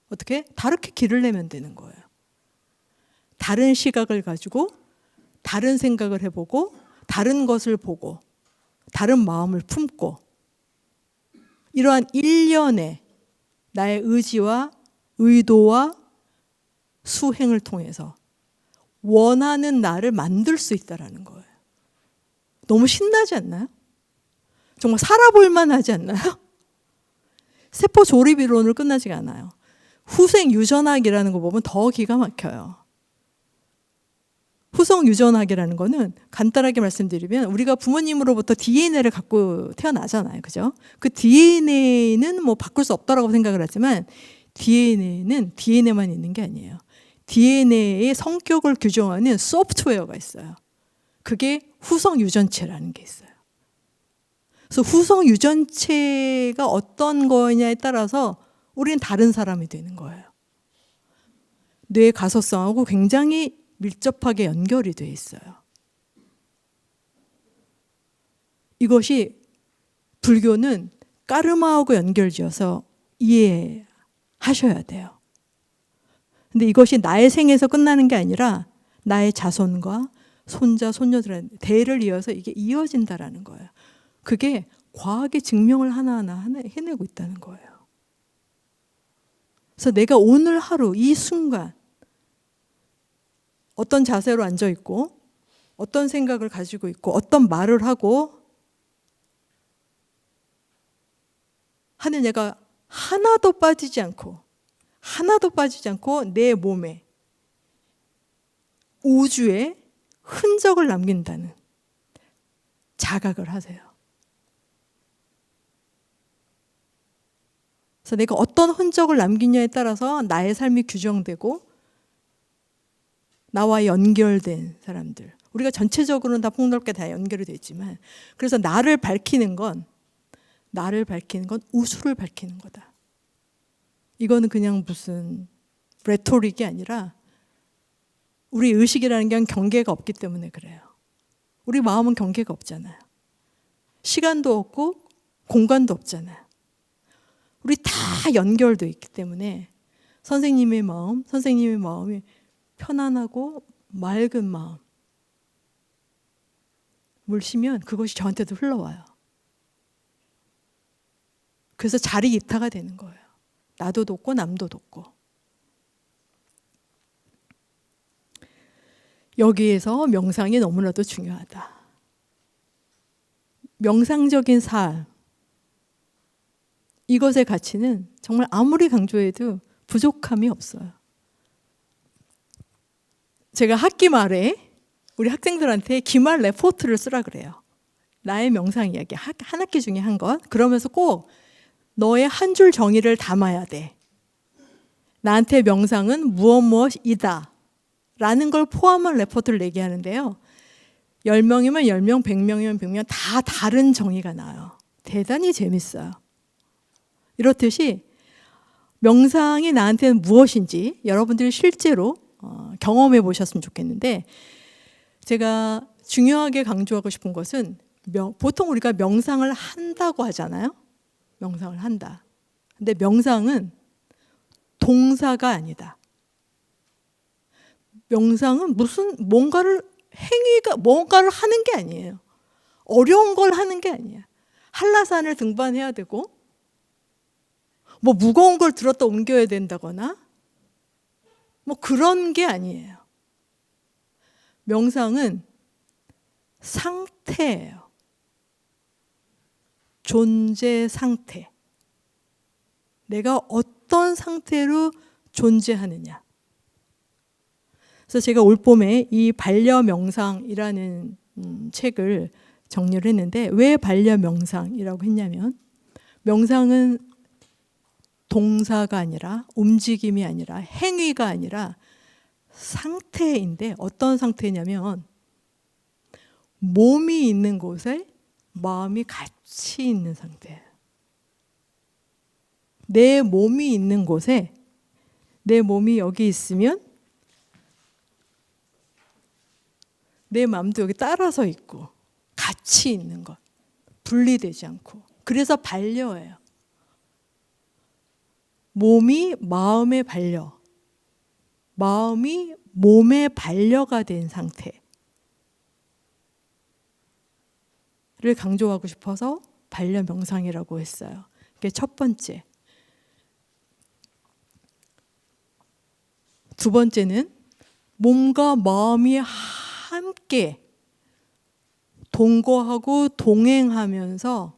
어떻게? 다르게 길을 내면 되는 거예요. 다른 시각을 가지고 다른 생각을 해보고 다른 것을 보고 다른 마음을 품고 이러한 일련의 나의 의지와 의도와 수행을 통해서 원하는 나를 만들 수 있다는 거예요. 너무 신나지 않나요? 정말 살아볼 만하지 않나요? 세포 조립 이론으로 끝나지가 않아요. 후생 유전학이라는 거 보면 더 기가 막혀요. 후성 유전학이라는 거는 간단하게 말씀드리면 우리가 부모님으로부터 DNA를 갖고 태어나잖아요. 그죠? 그 DNA는 뭐 바꿀 수 없다라고 생각을 하지만 DNA는 DNA만 있는 게 아니에요. DNA의 성격을 규정하는 소프트웨어가 있어요. 그게 후성 유전체라는 게 있어요. 그래서 후성 유전체가 어떤 거냐에 따라서 우리는 다른 사람이 되는 거예요. 뇌 가소성하고 굉장히 밀접하게 연결이 되어 있어요. 이것이 불교는 까르마하고 연결지어서 이해하셔야 돼요. 근데 이것이 나의 생에서 끝나는 게 아니라 나의 자손과 손자, 손녀들한테 대를 이어서 이게 이어진다라는 거예요. 그게 과학의 증명을 하나하나 해내고 있다는 거예요. 그래서 내가 오늘 하루 이 순간 어떤 자세로 앉아 있고 어떤 생각을 가지고 있고 어떤 말을 하고 하는 얘가 하나도 빠지지 않고 내 몸에 우주에 흔적을 남긴다는 자각을 하세요. 그래서 내가 어떤 흔적을 남기냐에 따라서 나의 삶이 규정되고 나와 연결된 사람들. 우리가 전체적으로는 다 폭넓게 다 연결이 되어 있지만 그래서 나를 밝히는 건 우수를 밝히는 거다. 이거는 그냥 무슨 레토릭이 아니라 우리 의식이라는 게 경계가 없기 때문에 그래요. 우리 마음은 경계가 없잖아요. 시간도 없고 공간도 없잖아요. 우리 다 연결되어 있기 때문에 선생님의 마음이 편안하고 맑은 마음 물시면 그것이 저한테도 흘러와요. 그래서 자리 이타가 되는 거예요. 나도 돕고 남도 돕고. 여기에서 명상이 너무나도 중요하다. 명상적인 삶, 이것의 가치는 정말 아무리 강조해도 부족함이 없어요. 제가 학기 말에 우리 학생들한테 기말 레포트를 쓰라 그래요. 나의 명상 이야기, 한 학기 중에 한 것. 그러면서 꼭 너의 한 줄 정의를 담아야 돼. 나한테 명상은 무엇이다 라는 걸 포함한 레포트를 내게 하는데요. 10명이면 10명, 100명이면 100명 다 다른 정의가 나와요. 대단히 재밌어요. 이렇듯이 명상이 나한테는 무엇인지 여러분들이 실제로 경험해 보셨으면 좋겠는데 제가 중요하게 강조하고 싶은 것은 보통 우리가 명상을 한다고 하잖아요. 명상을 한다. 근데 명상은 동사가 아니다. 명상은 뭔가를 하는 게 아니에요. 어려운 걸 하는 게 아니야. 한라산을 등반해야 되고 뭐 무거운 걸 들었다 옮겨야 된다거나 뭐 그런 게 아니에요. 명상은 상태예요. 존재 상태. 내가 어떤 상태로 존재하느냐. 그래서 제가 올봄에 이 반려명상이라는 책을 정리를 했는데 왜 반려명상이라고 했냐면 명상은 동사가 아니라 움직임이 아니라 행위가 아니라 상태인데 어떤 상태냐면 몸이 있는 곳에 마음이 같이 있는 상태예요. 내 몸이 있는 곳에 내 몸이 여기 있으면 내 마음도 여기 따라서 있고 같이 있는 것. 분리되지 않고. 그래서 반려예요. 몸이 마음에 반려. 마음이 몸에 반려가 된 상태를 강조하고 싶어서 반려 명상이라고 했어요. 그게 첫 번째. 두 번째는 몸과 마음이 함께 동거하고 동행하면서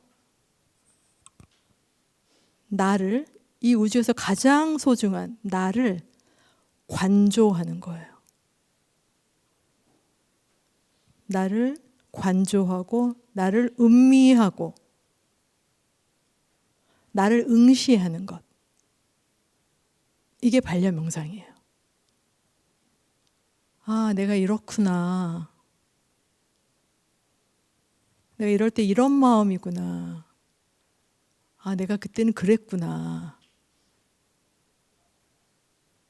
나를, 이 우주에서 가장 소중한 나를 관조하는 거예요. 나를 관조하고 나를 음미하고 나를 응시하는 것. 이게 반려명상이에요. 아, 내가 이렇구나. 내가 이럴 때 이런 마음이구나. 아, 내가 그때는 그랬구나.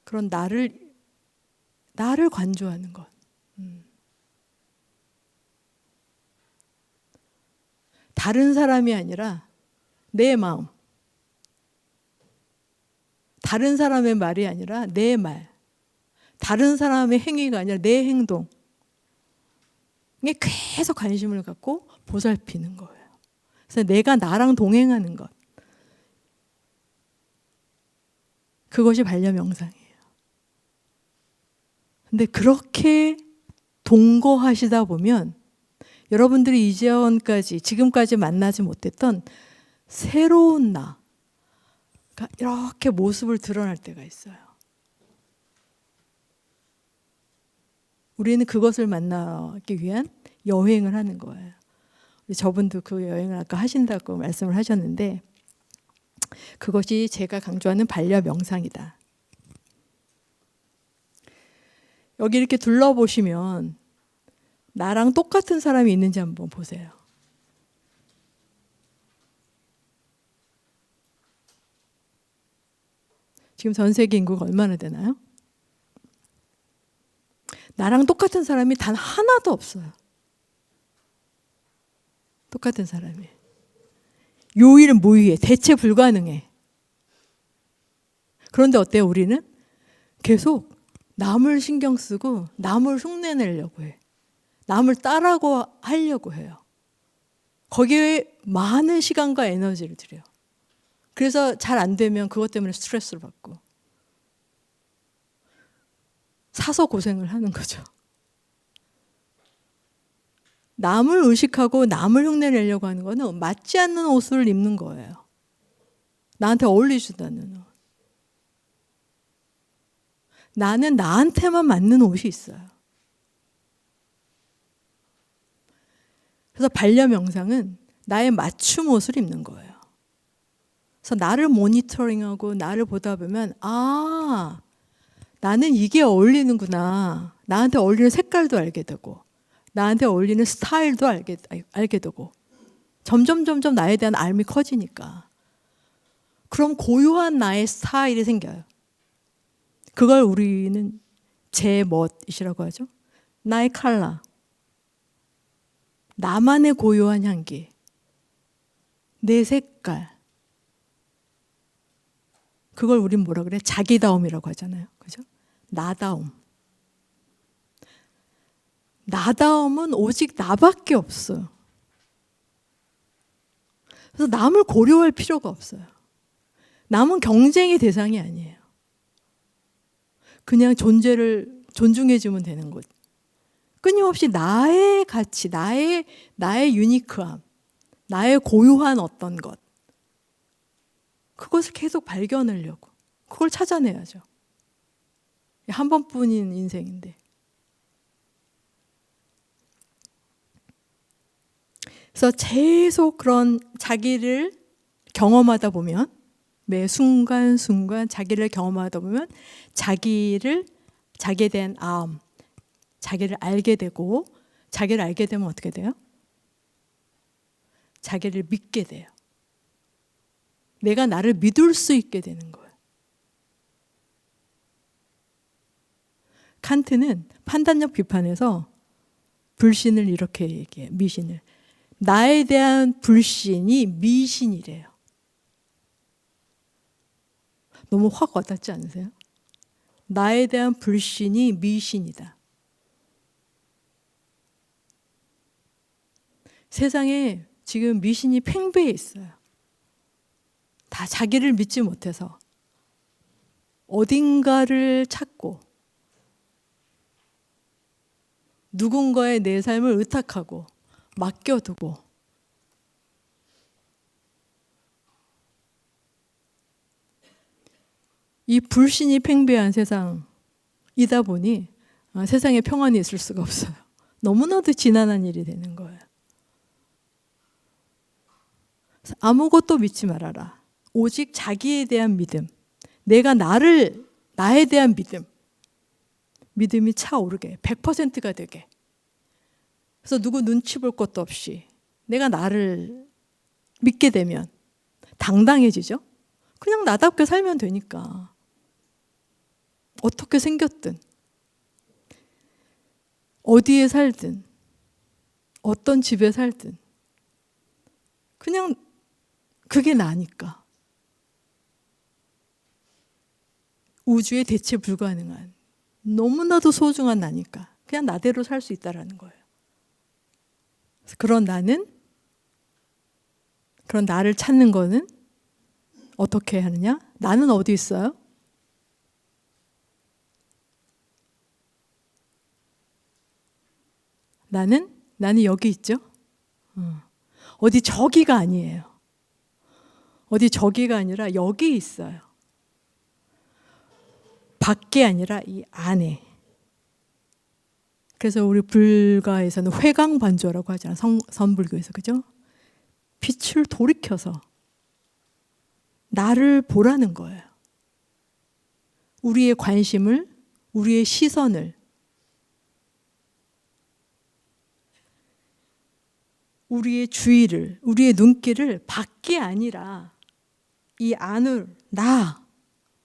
그런 나를 관조하는 것. 다른 사람이 아니라 내 마음. 다른 사람의 말이 아니라 내 말. 다른 사람의 행위가 아니라 내 행동. 이게 계속 관심을 갖고 보살피는 거예요. 그래서 내가 나랑 동행하는 것. 그것이 반려명상이에요. 근데 그렇게 동거하시다 보면 여러분들이 이전까지, 지금까지 만나지 못했던 새로운 나가 이렇게 모습을 드러날 때가 있어요. 우리는 그것을 만나기 위한 여행을 하는 거예요. 저분도 그 여행을 아까 하신다고 말씀을 하셨는데 그것이 제가 강조하는 반려명상이다. 여기 이렇게 둘러보시면 나랑 똑같은 사람이 있는지 한번 보세요. 지금 전 세계 인구가 얼마나 되나요? 나랑 똑같은 사람이 단 하나도 없어요. 똑같은 사람이. 유일무이해. 대체 불가능해. 그런데 어때요? 우리는 계속 남을 신경 쓰고 남을 흉내내려고 해. 남을 따라고 하려고 해요. 거기에 많은 시간과 에너지를 들여요. 그래서 잘 안 되면 그것 때문에 스트레스를 받고 사서 고생을 하는 거죠. 남을 의식하고 남을 흉내내려고 하는 거는 맞지 않는 옷을 입는 거예요. 나한테 어울리지도 않는 옷. 나는 나한테만 맞는 옷이 있어요. 그래서 반려명상은 나의 맞춤 옷을 입는 거예요. 그래서 나를 모니터링하고 나를 보다 보면 아, 나는 이게 어울리는구나. 나한테 어울리는 색깔도 알게 되고 나한테 어울리는 스타일도 알게 되고 점점 나에 대한 알미 커지니까 그럼 고유한 나의 스타일이 생겨요. 그걸 우리는 제 멋이라고 하죠. 나의 컬러. 나만의 고유한 향기. 내 색깔. 그걸 우린 뭐라 그래? 자기다움이라고 하잖아요. 그죠? 나다움. 나다움은 오직 나밖에 없어요. 그래서 남을 고려할 필요가 없어요. 남은 경쟁의 대상이 아니에요. 그냥 존재를 존중해주면 되는 것. 끊임없이 나의 가치, 나의 유니크함, 나의 고유한 어떤 것. 그것을 계속 발견하려고. 그걸 찾아내야죠. 한 번뿐인 인생인데. 그래서 계속 그런 자기를 경험하다 보면 매 순간순간 자기를 경험하다 보면 자기에 대한 아움, 자기를 알게 되고 자기를 알게 되면 어떻게 돼요? 자기를 믿게 돼요. 내가 나를 믿을 수 있게 되는 거예요. 칸트는 판단력 비판에서 불신을 이렇게 얘기해요. 미신을. 나에 대한 불신이 미신이래요. 너무 확 와닿지 않으세요? 나에 대한 불신이 미신이다. 세상에 지금 미신이 팽배해 있어요. 다 자기를 믿지 못해서 어딘가를 찾고 누군가의 내 삶을 의탁하고 맡겨두고 이 불신이 팽배한 세상이다 보니 세상에 평안이 있을 수가 없어요. 너무나도 지난한 일이 되는 거예요. 아무것도 믿지 말아라. 오직 자기에 대한 믿음, 내가 나에 대한 믿음이 차오르게 100%가 되게. 그래서 누구 눈치 볼 것도 없이 내가 나를 믿게 되면 당당해지죠. 그냥 나답게 살면 되니까. 어떻게 생겼든 어디에 살든 어떤 집에 살든 그냥 그게 나니까. 우주의 대체 불가능한 너무나도 소중한 나니까 그냥 나대로 살 수 있다라는 거예요. 그런 나를 찾는 거는 어떻게 하느냐? 나는 어디 있어요? 나는 여기 있죠? 어디 저기가 아니에요. 어디 저기가 아니라 여기 있어요. 밖에 아니라 이 안에. 그래서 우리 불가에서는 회광반조라고 하잖아요. 선불교에서. 그죠? 빛을 돌이켜서 나를 보라는 거예요. 우리의 관심을, 우리의 시선을, 우리의 주의를, 우리의 눈길을 밖이 아니라 이 안을,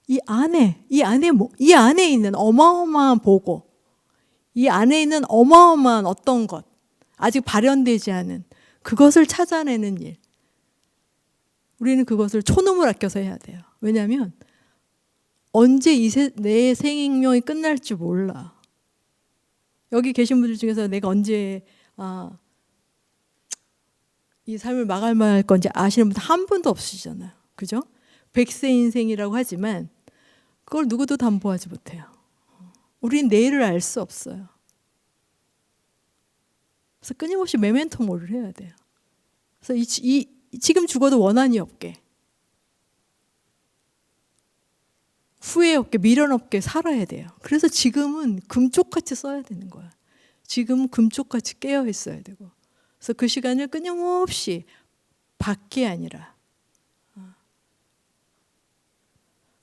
이 안에 있는 어마어마한 보고, 이 안에 있는 어마어마한 어떤 것, 아직 발현되지 않은 그것을 찾아내는 일. 우리는 그것을 초능을 아껴서 해야 돼요. 왜냐하면 언제 내 생명이 끝날지 몰라. 여기 계신 분들 중에서 내가 언제 이 삶을 마감할 건지 아시는 분 한 분도 없으시잖아요. 그죠? 100세 인생이라고 하지만 그걸 누구도 담보하지 못해요. 우리는 내일을 알 수 없어요. 그래서 끊임없이 메멘토 모를 해야 돼요. 그래서 지금 죽어도 원한이 없게, 후회 없게, 미련 없게 살아야 돼요. 그래서 지금은 금쪽같이 써야 되는 거야. 지금은 금쪽같이 깨어 있어야 되고. 그래서 그 시간을 끊임없이 밖이 아니라,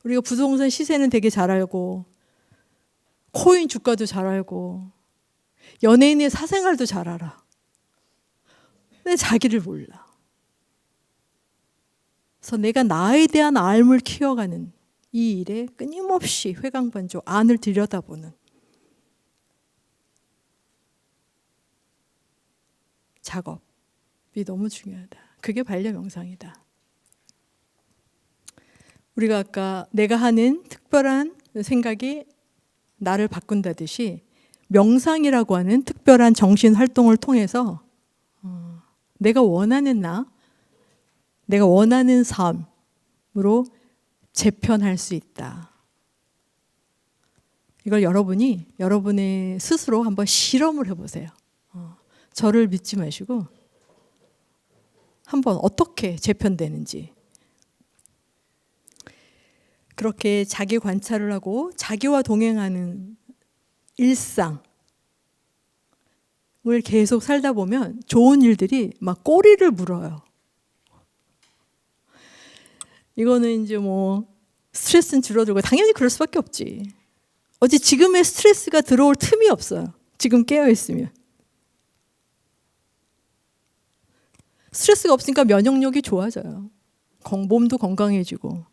우리가 부동산 시세는 되게 잘 알고, 코인 주가도 잘 알고, 연예인의 사생활도 잘 알아. 근데 자기를 몰라. 그래서 내가 나에 대한 알을 키워가는 이 일에 끊임없이 회광반조, 안을 들여다보는 작업이 너무 중요하다. 그게 반려명상이다. 우리가 아까 내가 하는 특별한 생각이 나를 바꾼다듯이 명상이라고 하는 특별한 정신 활동을 통해서 내가 원하는 내가 원하는 삶으로 재편할 수 있다. 이걸 여러분의 스스로 한번 실험을 해보세요. 저를 믿지 마시고 한번 어떻게 재편되는지. 그렇게 자기 관찰을 하고 자기와 동행하는 일상을 계속 살다 보면 좋은 일들이 막 꼬리를 물어요. 이거는 이제 스트레스는 줄어들고 당연히 그럴 수밖에 없지. 어제 지금의 스트레스가 들어올 틈이 없어요. 지금 깨어 있으면. 스트레스가 없으니까 면역력이 좋아져요. 몸도 건강해지고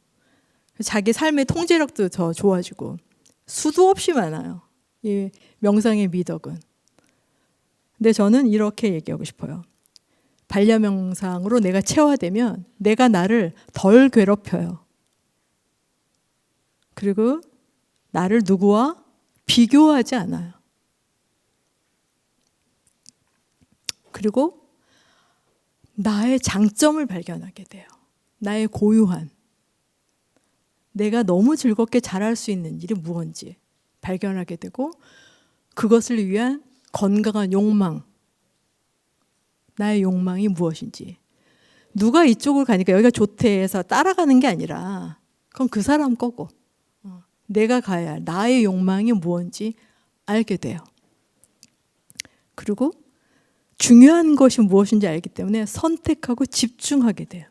자기 삶의 통제력도 더 좋아지고 수도 없이 많아요. 이 명상의 미덕은. 근데 저는 이렇게 얘기하고 싶어요. 반려명상으로 내가 체화되면 내가 나를 덜 괴롭혀요. 그리고 나를 누구와 비교하지 않아요. 그리고 나의 장점을 발견하게 돼요. 나의 고유한, 내가 너무 즐겁게 잘할 수 있는 일이 무엇인지 발견하게 되고 그것을 위한 건강한 욕망, 나의 욕망이 무엇인지. 누가 이쪽을 가니까 여기가 좋대 해서 따라가는 게 아니라 그건 그 사람 거고 내가 가야 할 나의 욕망이 무엇인지 알게 돼요. 그리고 중요한 것이 무엇인지 알기 때문에 선택하고 집중하게 돼요.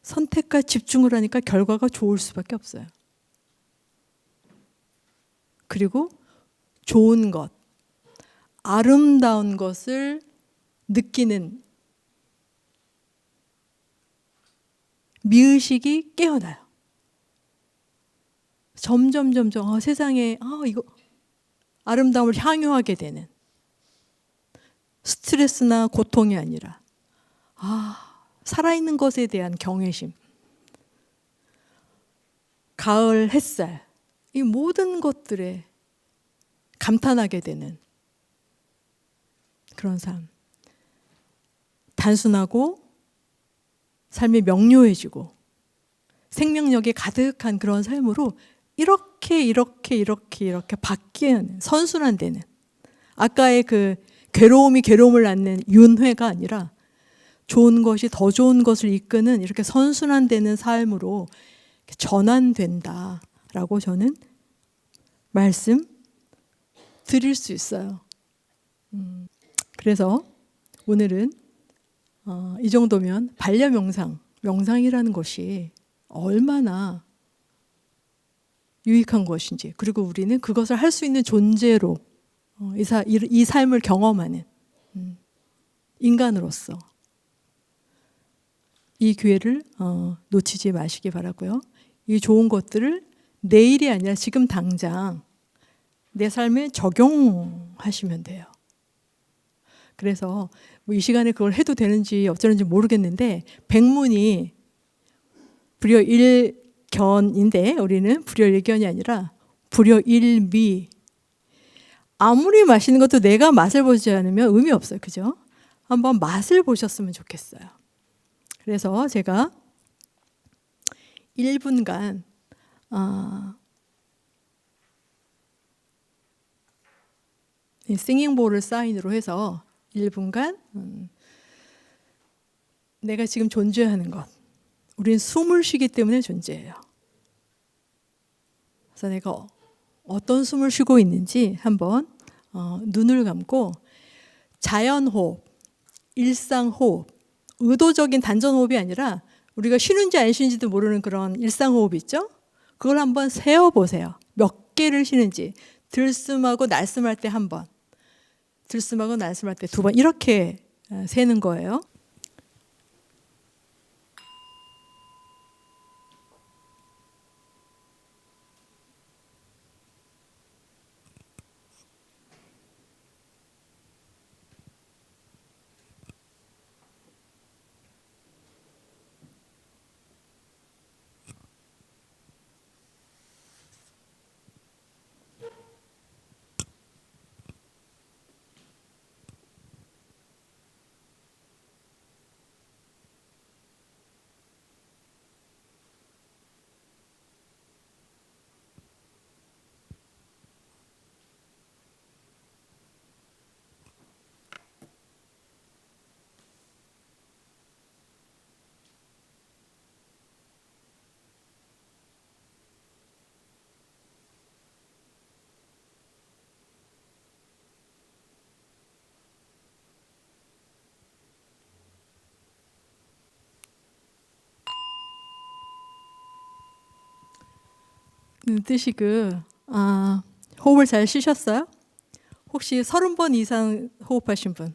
선택과 집중을 하니까 결과가 좋을 수밖에 없어요. 그리고 좋은 것, 아름다운 것을 느끼는 미의식이 깨어나요. 점점 세상에 이거 아름다움을 향유하게 되는 스트레스나 고통이 아니라 살아있는 것에 대한 경외심, 가을 햇살, 이 모든 것들에 감탄하게 되는 그런 삶. 단순하고 삶이 명료해지고 생명력이 가득한 그런 삶으로 이렇게 바뀌는, 선순환되는, 아까의 그 괴로움이 괴로움을 낳는 윤회가 아니라 좋은 것이 더 좋은 것을 이끄는 이렇게 선순환되는 삶으로 전환된다라고 저는 말씀 드릴 수 있어요. 그래서 오늘은 이 정도면 반려 명상이라는 것이 얼마나 유익한 것인지, 그리고 우리는 그것을 할 수 있는 존재로 이 삶을 경험하는 인간으로서 이 기회를 놓치지 마시기 바라고요. 이 좋은 것들을 내일이 아니라 지금 당장 내 삶에 적용하시면 돼요. 그래서 이 시간에 그걸 해도 되는지 어쩌는지 모르겠는데 백문이 불여일견인데 우리는 불여일견이 아니라 불여일미. 아무리 맛있는 것도 내가 맛을 보지 않으면 의미 없어요. 그죠? 한번 맛을 보셨으면 좋겠어요. 그래서 제가 1분간 싱잉볼을 사인으로 해서 1분간 내가 지금 존재하는 것, 우리는 숨을 쉬기 때문에 존재해요. 그래서 내가 어떤 숨을 쉬고 있는지 한번 눈을 감고 자연호흡, 일상호흡, 의도적인 단전호흡이 아니라 우리가 쉬는지 안 쉬는지도 모르는 그런 일상호흡 있죠? 그걸 한번 세어보세요. 몇 개를 쉬는지. 들숨하고 날숨할 때 한 번, 들숨하고 날숨할 때 두 번, 이렇게 세는 거예요. 뜻이 호흡을 잘 쉬셨어요? 혹시 30번 이상 호흡하신 분?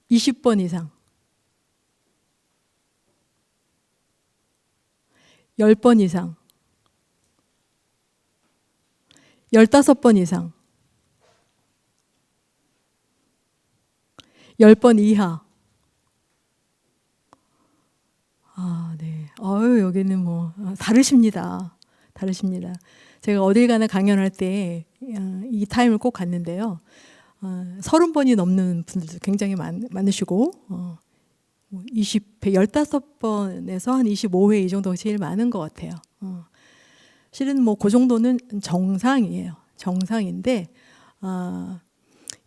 20번 이상? 10번 이상? 15번 이상? 10번 이하? 네. 여기는 다르십니다. 제가 어딜 가나 강연할 때 이 타임을 꼭 갔는데요. 30번이 넘는 분들도 굉장히 많으시고 15번에서 한 25회 이 정도가 제일 많은 것 같아요. 실은 그 정도는 정상이에요. 정상인데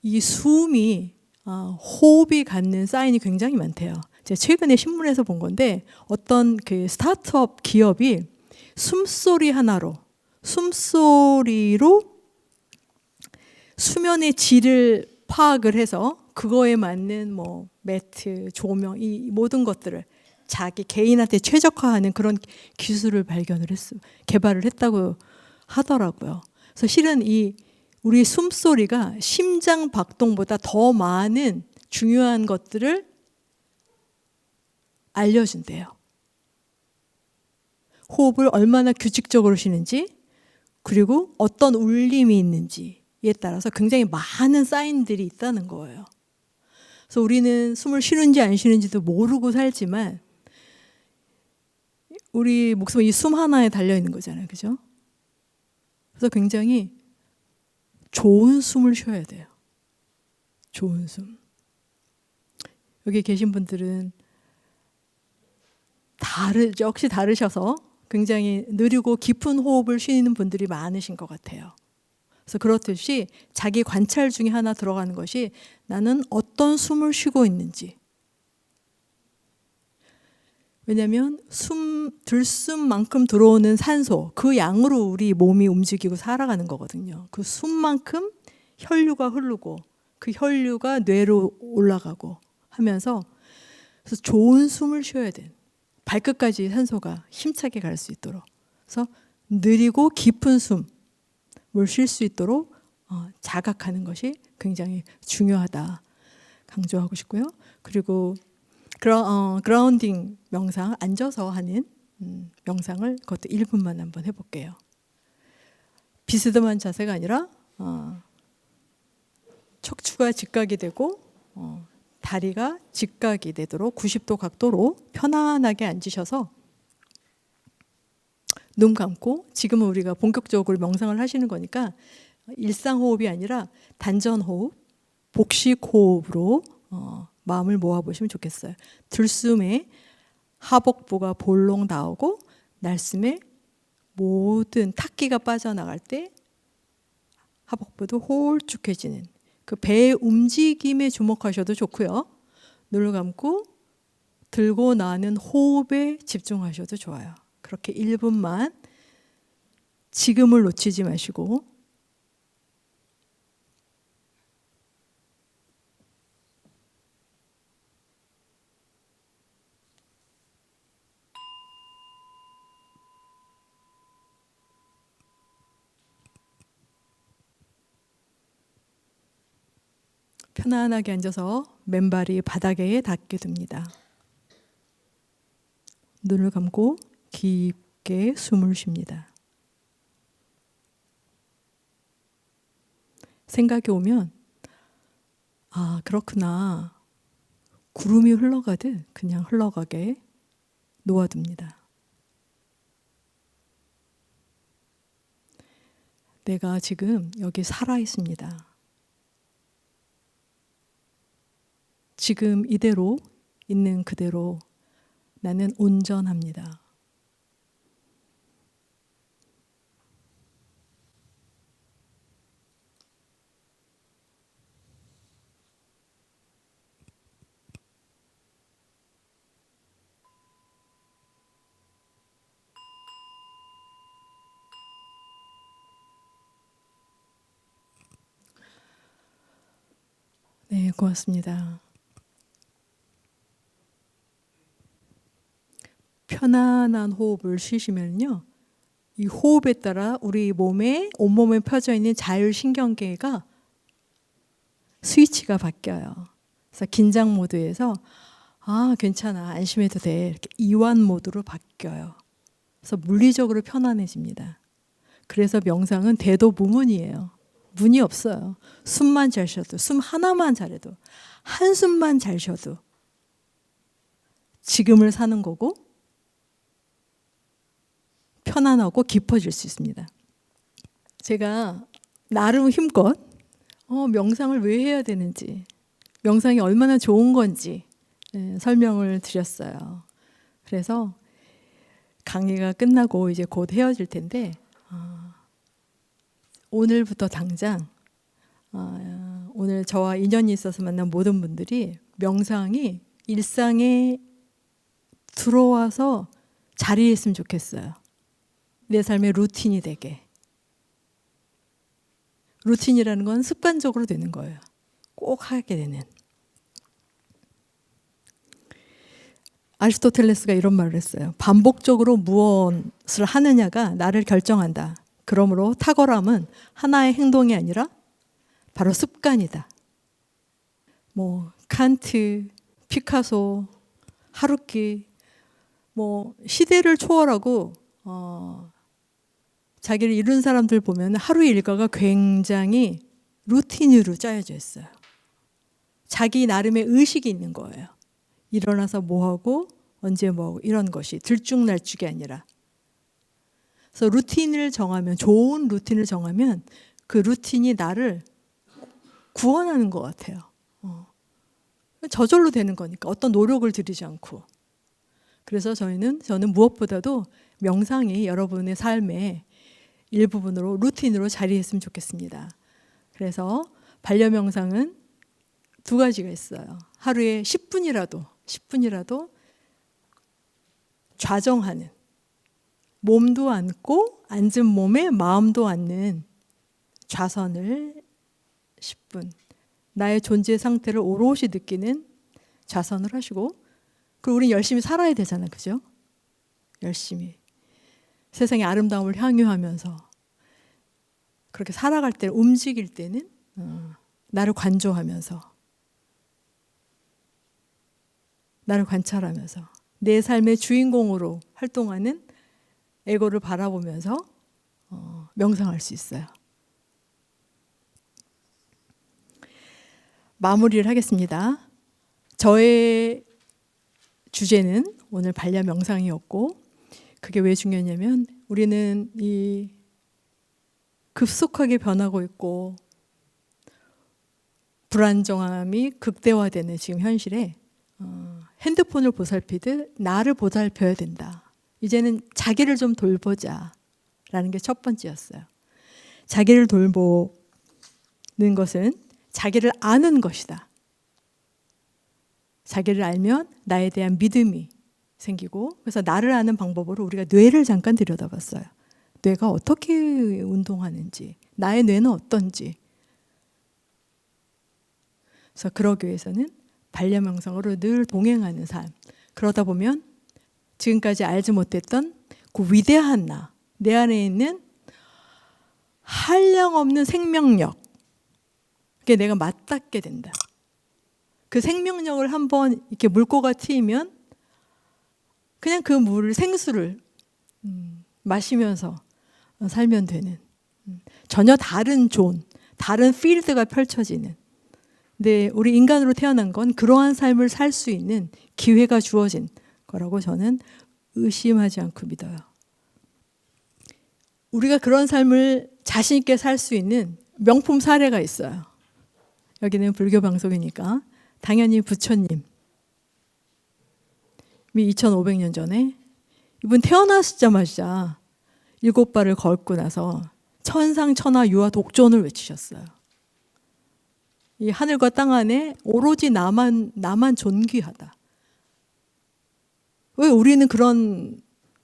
이 숨이 호흡이 갖는 사인이 굉장히 많대요. 제가 최근에 신문에서 본 건데 어떤 그 스타트업 기업이 숨소리 하나로 숨소리로 수면의 질을 파악을 해서 그거에 맞는 뭐 매트, 조명 이 모든 것들을 자기 개인한테 최적화하는 그런 기술을 개발을 했다고 하더라고요. 그래서 실은 이 우리 숨소리가 심장 박동보다 더 많은 중요한 것들을 알려준대요. 호흡을 얼마나 규칙적으로 쉬는지, 그리고 어떤 울림이 있는지에 따라서 굉장히 많은 사인들이 있다는 거예요. 그래서 우리는 숨을 쉬는지 안 쉬는지도 모르고 살지만 우리 목숨은 이 숨 하나에 달려 있는 거잖아요, 그죠? 그래서 굉장히 좋은 숨을 쉬어야 돼요. 좋은 숨. 여기 계신 분들은 역시 다르셔서 굉장히 느리고 깊은 호흡을 쉬는 분들이 많으신 것 같아요. 그래서 그렇듯이 자기 관찰 중에 하나 들어가는 것이 나는 어떤 숨을 쉬고 있는지. 왜냐하면 들숨만큼 들어오는 산소, 그 양으로 우리 몸이 움직이고 살아가는 거거든요. 그 숨만큼 혈류가 흐르고 그 혈류가 뇌로 올라가고 하면서 그래서 좋은 숨을 쉬어야 돼. 발끝까지 산소가 힘차게 갈 수 있도록. 그래서 느리고 깊은 숨을 쉴 수 있도록 자각하는 것이 굉장히 중요하다. 강조하고 싶고요. 그리고 그라운딩 명상, 앉아서 하는 명상을 그것도 1분만 한번 해볼게요. 비스듬한 자세가 아니라 척추가 직각이 되고 다리가 직각이 되도록 90도 각도로 편안하게 앉으셔서 눈 감고, 지금은 우리가 본격적으로 명상을 하시는 거니까 일상호흡이 아니라 단전호흡, 복식호흡으로 마음을 모아보시면 좋겠어요. 들숨에 하복부가 볼록 나오고 날숨에 모든 탁기가 빠져나갈 때 하복부도 홀쭉해지는 그 배의 움직임에 주목하셔도 좋고요. 눈을 감고 들고 나는 호흡에 집중하셔도 좋아요. 그렇게 1분만 지금을 놓치지 마시고 편안하게 앉아서 맨발이 바닥에 닿게 됩니다. 눈을 감고 깊게 숨을 쉽니다. 생각이 오면 그렇구나. 구름이 흘러가듯 그냥 흘러가게 놓아둡니다. 내가 지금 여기 살아 있습니다. 지금 이대로 있는 그대로 나는 온전합니다. 네, 고맙습니다. 편안한 호흡을 쉬시면요, 이 호흡에 따라 우리 온몸에 펴져 있는 자율신경계가 스위치가 바뀌어요. 그래서 긴장 모드에서 괜찮아, 안심해도 돼, 이렇게 이완 모드로 바뀌어요. 그래서 물리적으로 편안해집니다. 그래서 명상은 대도무문이에요. 문이 없어요. 숨만 잘 쉬어도, 숨 하나만 잘해도, 한숨만 잘 쉬어도 지금을 사는 거고 편안하고 깊어질 수 있습니다. 제가 나름 힘껏 명상을 왜 해야 되는지, 명상이 얼마나 좋은 건지 설명을 드렸어요. 그래서 강의가 끝나고 이제 곧 헤어질 텐데 오늘부터 당장 오늘 저와 인연이 있어서 만난 모든 분들이 명상이 일상에 들어와서 자리에 있으면 좋겠어요. 내 삶의 루틴이 되게. 루틴이라는 건 습관적으로 되는 거예요. 꼭 하게 되는. 아리스토텔레스가 이런 말을 했어요. 반복적으로 무엇을 하느냐가 나를 결정한다. 그러므로 탁월함은 하나의 행동이 아니라 바로 습관이다. 뭐 칸트, 피카소, 하루키, 뭐 시대를 초월하고 자기를 이룬 사람들 보면 하루 일과가 굉장히 루틴으로 짜여져 있어요. 자기 나름의 의식이 있는 거예요. 일어나서 뭐하고 언제 뭐하고 이런 것이 들쭉날쭉이 아니라. 그래서 루틴을 정하면, 좋은 루틴을 정하면 그 루틴이 나를 구원하는 것 같아요. 저절로 되는 거니까 어떤 노력을 들이지 않고. 그래서 저는 무엇보다도 명상이 여러분의 삶의 일부분으로 루틴으로 자리했으면 좋겠습니다. 그래서 반려명상은 두 가지가 있어요. 하루에 10분이라도 좌정하는, 몸도 앉고 앉은 몸에 마음도 앉는 좌선을 10분, 나의 존재 상태를 오롯이 느끼는 좌선을 하시고, 그리고 우린 열심히 살아야 되잖아요. 그죠? 열심히 세상의 아름다움을 향유하면서 그렇게 살아갈 때, 움직일 때는 나를 관조하면서, 나를 관찰하면서 내 삶의 주인공으로 활동하는 에고를 바라보면서 명상할 수 있어요. 마무리를 하겠습니다. 저의 주제는 오늘 반려 명상이었고, 그게 왜 중요하냐면 우리는 이 급속하게 변하고 있고 불안정함이 극대화되는 지금 현실에 핸드폰을 보살피듯 나를 보살펴야 된다. 이제는 자기를 좀 돌보자 라는 게 첫 번째였어요. 자기를 돌보는 것은 자기를 아는 것이다. 자기를 알면 나에 대한 믿음이 생기고, 그래서 나를 아는 방법으로 우리가 뇌를 잠깐 들여다봤어요. 뇌가 어떻게 운동하는지, 나의 뇌는 어떤지. 그래서 그러기 위해서는 반려명상으로 늘 동행하는 삶. 그러다 보면 지금까지 알지 못했던 그 위대한 나, 내 안에 있는 한량없는 생명력, 그게 내가 맞닿게 된다. 그 생명력을 한번 이렇게 물고가 튀면 그냥 그 물, 생수를 마시면서 살면 되는, 전혀 다른 존, 다른 필드가 펼쳐지는. 근데 우리 인간으로 태어난 건 그러한 삶을 살 수 있는 기회가 주어진 거라고 저는 의심하지 않고 믿어요. 우리가 그런 삶을 자신 있게 살 수 있는 명품 사례가 있어요. 여기는 불교 방송이니까 당연히 부처님. 2500년 전에 이분 태어나시자마자 7발을 걷고 나서 천상천하 유아 독존을 외치셨어요. 이 하늘과 땅 안에 오로지 나만 존귀하다. 왜 우리는 그런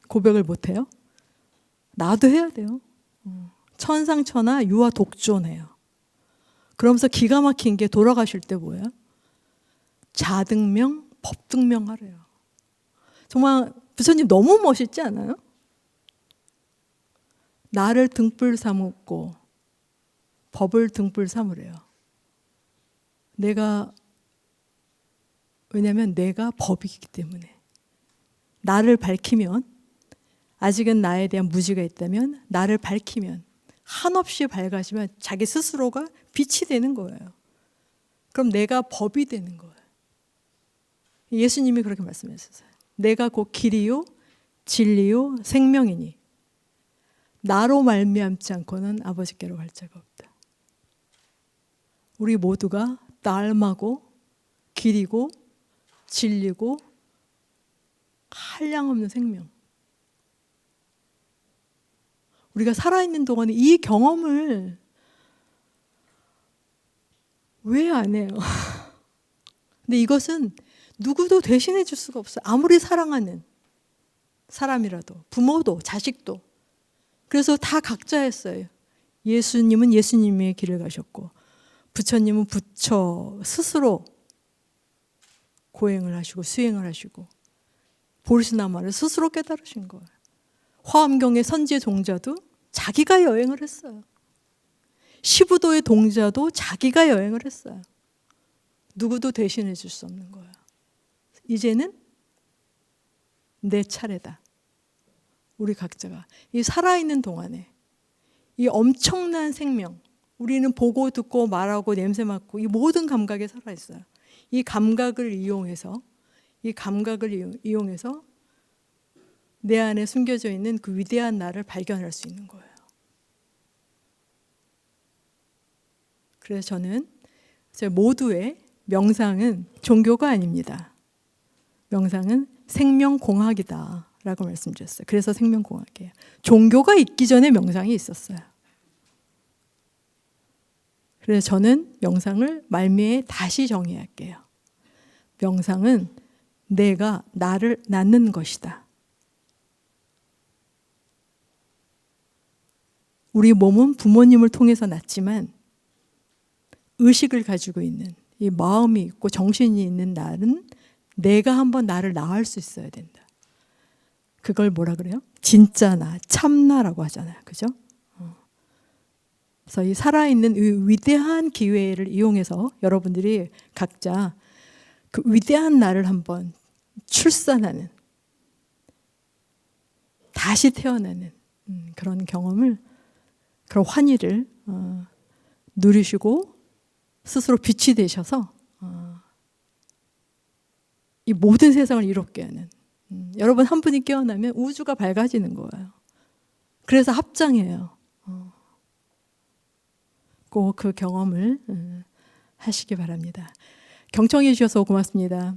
고백을 못해요? 나도 해야 돼요. 천상천하 유아 독존해요. 그러면서 기가 막힌 게 돌아가실 때 뭐예요? 자등명, 법등명 하래요. 정말 부처님 너무 멋있지 않아요? 나를 등불 삼고 법을 등불 삼으래요. 왜냐하면 내가 법이기 때문에. 나를 밝히면, 아직은 나에 대한 무지가 있다면 나를 밝히면, 한없이 밝아지면 자기 스스로가 빛이 되는 거예요. 그럼 내가 법이 되는 거예요. 예수님이 그렇게 말씀하셨어요. 내가 곧 길이요 진리요 생명이니 나로 말미암지 않고는 아버지께로 갈 자가 없다. 우리 모두가 닮하고 길이고 진리고 한량없는 생명. 우리가 살아있는 동안에 이 경험을 왜 안 해요? 근데 이것은 누구도 대신해 줄 수가 없어요. 아무리 사랑하는 사람이라도, 부모도, 자식도. 그래서 다 각자 했어요. 예수님은 예수님의 길을 가셨고, 부처님은 부처 스스로 고행을 하시고 수행을 하시고, 보리스나마를 스스로 깨달으신 거예요. 화엄경의 선지의 동자도 자기가 여행을 했어요. 시부도의 동자도 자기가 여행을 했어요. 누구도 대신해 줄 수 없는 거예요. 이제는 내 차례다. 우리 각자가 이 살아있는 동안에 이 엄청난 생명, 우리는 보고 듣고 말하고 냄새 맡고 이 모든 감각에 살아있어요. 이 감각을 이용해서 내 안에 숨겨져 있는 그 위대한 나를 발견할 수 있는 거예요. 그래서 저는 저희 모두의 명상은 종교가 아닙니다. 명상은 생명공학이다 라고 말씀드렸어요. 그래서 생명공학이에요. 종교가 있기 전에 명상이 있었어요. 그래서 저는 명상을 말미에 다시 정의할게요. 명상은 내가 나를 낳는 것이다. 우리 몸은 부모님을 통해서 낳지만 의식을 가지고 있는 이 마음이 있고 정신이 있는 나는 내가 한번 나를 낳을 수 있어야 된다. 그걸 뭐라 그래요? 진짜 나, 참나라고 하잖아요. 그죠? 그래서 이 살아있는 이 위대한 기회를 이용해서 여러분들이 각자 그 위대한 나를 한번 출산하는, 다시 태어나는 그런 경험을, 그런 환희를 누리시고 스스로 빛이 되셔서 이 모든 세상을 이롭게 하는, 여러분 한 분이 깨어나면 우주가 밝아지는 거예요. 그래서 합장해요. 꼭 그 경험을 하시기 바랍니다. 경청해 주셔서 고맙습니다.